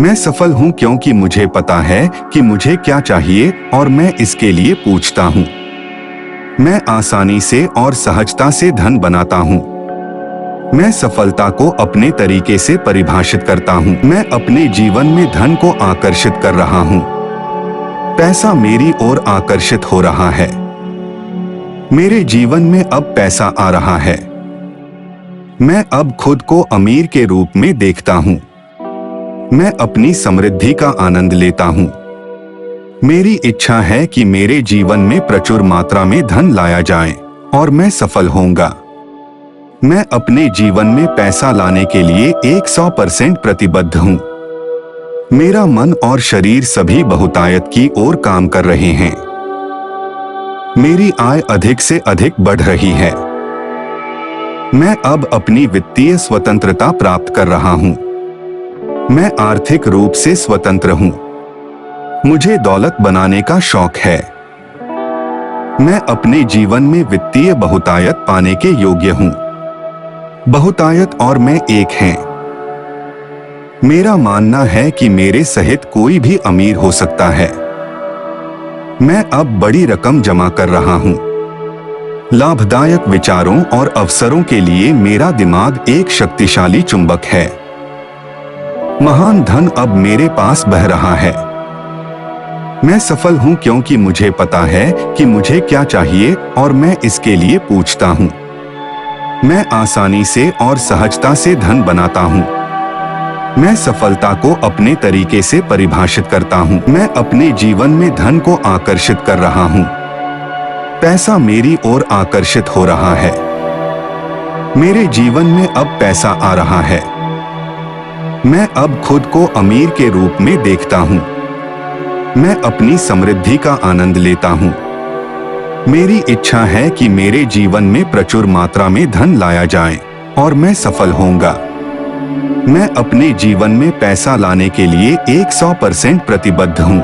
Speaker 1: मैं सफल हूं क्योंकि मुझे पता है कि मुझे क्या चाहिए और मैं इसके लिए पूछता हूं। मैं आसानी से और सहजता से धन बनाता हूं। मैं सफलता को अपने तरीके से परिभाषित करता हूं। मैं अपने जीवन में धन को आकर्षित कर रहा हूं। पैसा मेरी ओर आकर्षित हो रहा है। मेरे जीवन में अब पैसा आ रहा है। मैं अब खुद को अमीर के रूप में देखता हूं। मैं अपनी समृद्धि का आनंद लेता हूं। मेरी इच्छा है कि मेरे जीवन में प्रचुर मात्रा में धन लाया जाए और मैं सफल होऊंगा। मैं अपने जीवन में पैसा लाने के लिए 100% प्रतिबद्ध हूं। मेरा मन और शरीर सभी बहुतायत की ओर काम कर रहे हैं। मेरी आय अधिक से अधिक बढ़ रही है। मैं अब अपनी वित्तीय स्वतंत्रता प्राप्त कर रहा हूं। मैं आर्थिक रूप से स्वतंत्र हूं। मुझे दौलत बनाने का शौक है। मैं अपने जीवन में वित्तीय बहुतायत पाने के योग्य हूं। बहुतायत और मैं एक हैं। मेरा मानना है कि मेरे सहित कोई भी अमीर हो सकता है। मैं अब बड़ी रकम जमा कर रहा हूं। लाभदायक विचारों और अवसरों के लिए मेरा दिमाग एक शक्तिशाली चुंबक है। महान धन अब मेरे पास बह रहा है। मैं सफल हूं क्योंकि मुझे पता है कि मुझे क्या चाहिए और मैं इसके लिए पूछता हूं। मैं आसानी से और सहजता से धन बनाता हूं। मैं सफलता को अपने तरीके से परिभाषित करता हूं। मैं अपने जीवन में धन को आकर्षित कर रहा हूं। पैसा मेरी ओर आकर्षित हो रहा है। मेरे जीवन में अब पैसा आ रहा है। मैं अब खुद को अमीर के रूप में देखता हूं। मैं अपनी समृद्धि का आनंद लेता हूं। मेरी इच्छा है कि मेरे जीवन में प्रचुर मात्रा में धन लाया जाए और मैं सफल होऊंगा। मैं अपने जीवन में पैसा लाने के लिए 100% प्रतिबद्ध हूँ।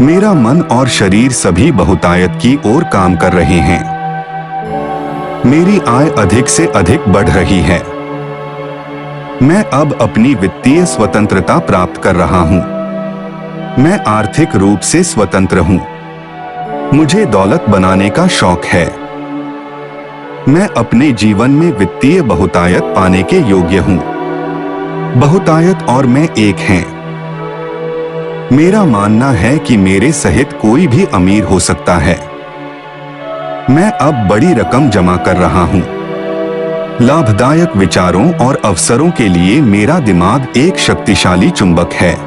Speaker 1: मेरा मन और शरीर सभी बहुतायत की ओर काम कर रहे हैं। मेरी आय अधिक से अधिक बढ़ रही है। मैं अब अपनी वित्तीय स्वतंत्रता प्राप्त कर रहा हूं। मैं आर्थिक रूप से स्वतंत्र हूं। मुझे दौलत बनाने का शौक है। मैं अपने जीवन में वित्तीय बहुतायत पाने के योग्य हूं। बहुतायत और मैं एक हैं। मेरा मानना है कि मेरे सहित कोई भी अमीर हो सकता है। मैं अब बड़ी रकम जमा कर रहा हूं। लाभदायक विचारों और अवसरों के लिए मेरा दिमाग एक शक्तिशाली चुंबक है।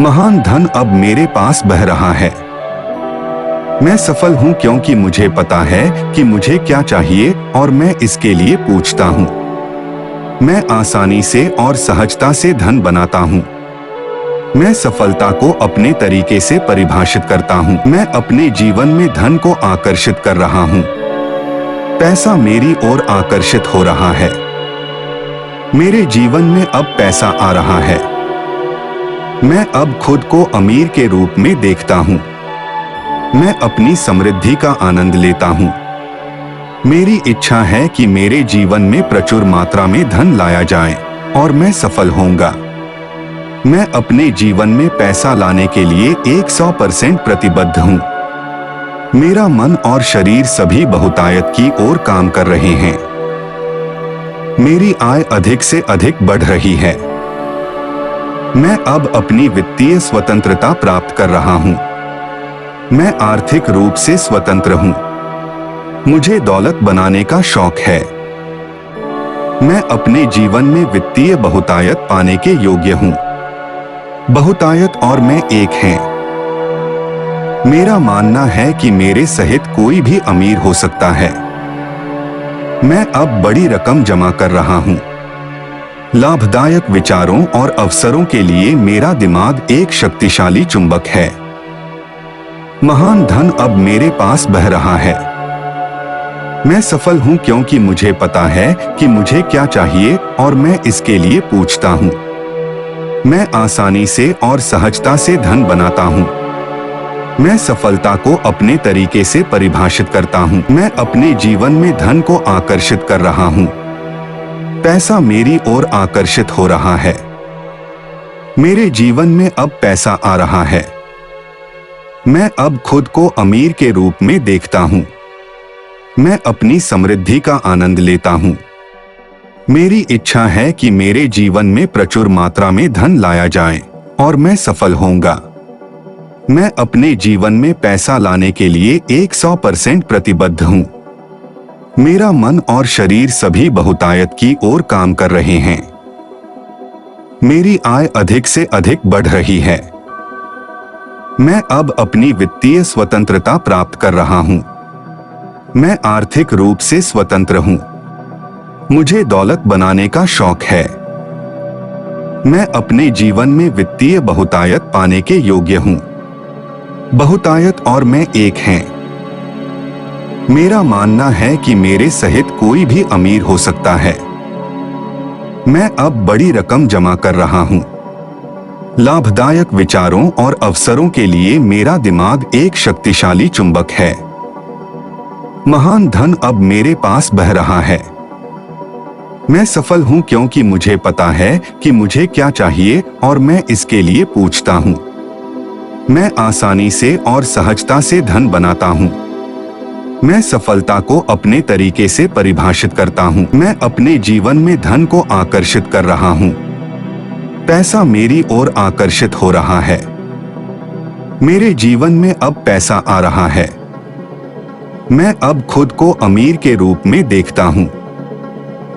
Speaker 1: महान धन अब मेरे पास बह रहा है। मैं सफल हूं क्योंकि मुझे पता है कि मुझे क्या चाहिए और मैं इसके लिए पूछता हूं। मैं आसानी से और सहजता से धन बनाता हूं। मैं सफलता को अपने तरीके से परिभाषित करता हूं। मैं अपने जीवन में धन को आकर्षित कर रहा हूं। पैसा मेरी ओर आकर्षित हो रहा है। मेरे जीवन में अब पैसा आ रहा है। मैं अब खुद को अमीर के रूप में देखता हूं। मैं अपनी समृद्धि का आनंद लेता हूं। मेरी इच्छा है कि मेरे जीवन में प्रचुर मात्रा में धन लाया जाए और मैं सफल होऊंगा। मैं अपने जीवन में पैसा लाने के लिए 100% प्रतिबद्ध हूं। मेरा मन और शरीर सभी बहुतायत की ओर काम कर रहे हैं। मेरी आय अधिक से अधिक बढ़ रही है। मैं अब अपनी वित्तीय स्वतंत्रता प्राप्त कर रहा हूं। मैं आर्थिक रूप से स्वतंत्र हूं। मुझे दौलत बनाने का शौक है। मैं अपने जीवन में वित्तीय बहुतायत पाने के योग्य हूं। बहुतायत और मैं एक हैं। मेरा मानना है कि मेरे सहित कोई भी अमीर हो सकता है। मैं अब बड़ी रकम जमा कर रहा हूं। लाभदायक विचारों और अवसरों के लिए मेरा दिमाग एक शक्तिशाली चुंबक है। महान धन अब मेरे पास बह रहा है। मैं सफल हूं क्योंकि मुझे पता है कि मुझे क्या चाहिए और मैं इसके लिए पूछता हूं। मैं आसानी से और सहजता से धन बनाता हूं। मैं सफलता को अपने तरीके से परिभाषित करता हूं। मैं अपने जीवन में धन को आकर्षित कर रहा हूं। पैसा मेरी ओर आकर्षित हो रहा है। मेरे जीवन में अब पैसा आ रहा है। मैं अब खुद को अमीर के रूप में देखता हूं। मैं अपनी समृद्धि का आनंद लेता हूं। मेरी इच्छा है कि मेरे जीवन में प्रचुर मात्रा में धन लाया जाए और मैं सफल होऊंगा। मैं अपने जीवन में पैसा लाने के लिए 100% प्रतिबद्ध हूं। मेरा मन और शरीर सभी बहुतायत की ओर काम कर रहे हैं। मेरी आय अधिक से अधिक बढ़ रही है। मैं अब अपनी वित्तीय स्वतंत्रता प्राप्त कर रहा हूं। मैं आर्थिक रूप से स्वतंत्र हूं। मुझे दौलत बनाने का शौक है। मैं अपने जीवन में वित्तीय बहुतायत पाने के योग्य हूं। बहुतायत और मैं एक हैं। मेरा मानना है कि मेरे सहित कोई भी अमीर हो सकता है। मैं अब बड़ी रकम जमा कर रहा हूं। लाभदायक विचारों और अवसरों के लिए मेरा दिमाग एक शक्तिशाली चुंबक है। महान धन अब मेरे पास बह रहा है। मैं सफल हूं क्योंकि मुझे पता है कि मुझे क्या चाहिए और मैं इसके लिए पूछता हूं। मैं आसानी से और सहजता से धन बनाता हूं। मैं सफलता को अपने तरीके से परिभाषित करता हूं। मैं अपने जीवन में धन को आकर्षित कर रहा हूं। पैसा मेरी ओर आकर्षित हो रहा है। मेरे जीवन में अब पैसा आ रहा है। मैं अब खुद को अमीर के रूप में देखता हूं।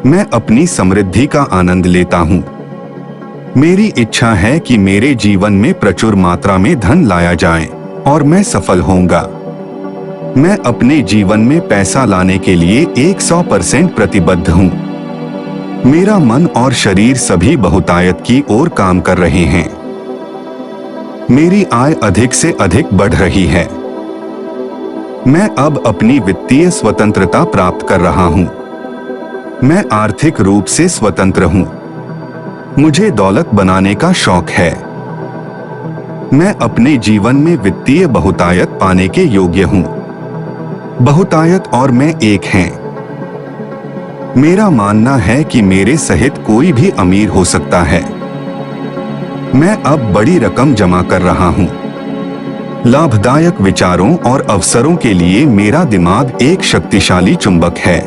Speaker 1: मैं अपनी समृद्धि का आनंद लेता हूं। मेरी इच्छा है कि मेरे जीवन में प्रचुर मात्रा में धन लाया जाए और मैं सफल होऊंगा। मैं अपने जीवन में पैसा लाने के लिए 100% प्रतिबद्ध हूं। मेरा मन और शरीर सभी बहुतायत की ओर काम कर रहे हैं। मेरी आय अधिक से अधिक बढ़ रही है। मैं अब अपनी वित्तीय स्वतंत्रता प्राप्त कर रहा हूं। मैं आर्थिक रूप से स्वतंत्र हूं। मुझे दौलत बनाने का शौक है। मैं अपने जीवन में वित्तीय बहुतायत पाने के योग्य हूँ। बहुतायत और मैं एक हैं। मेरा मानना है कि मेरे सहित कोई भी अमीर हो सकता है। मैं अब बड़ी रकम जमा कर रहा हूँ। लाभदायक विचारों और अवसरों के लिए मेरा दिमाग एक शक्तिशाली चुंबक है।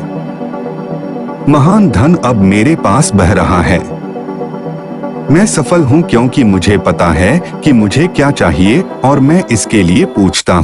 Speaker 1: महान धन अब मेरे पास बह रहा है। मैं सफल हूँ क्योंकि मुझे पता है कि मुझे क्या चाहिए और मैं इसके लिए पूछता हूँ।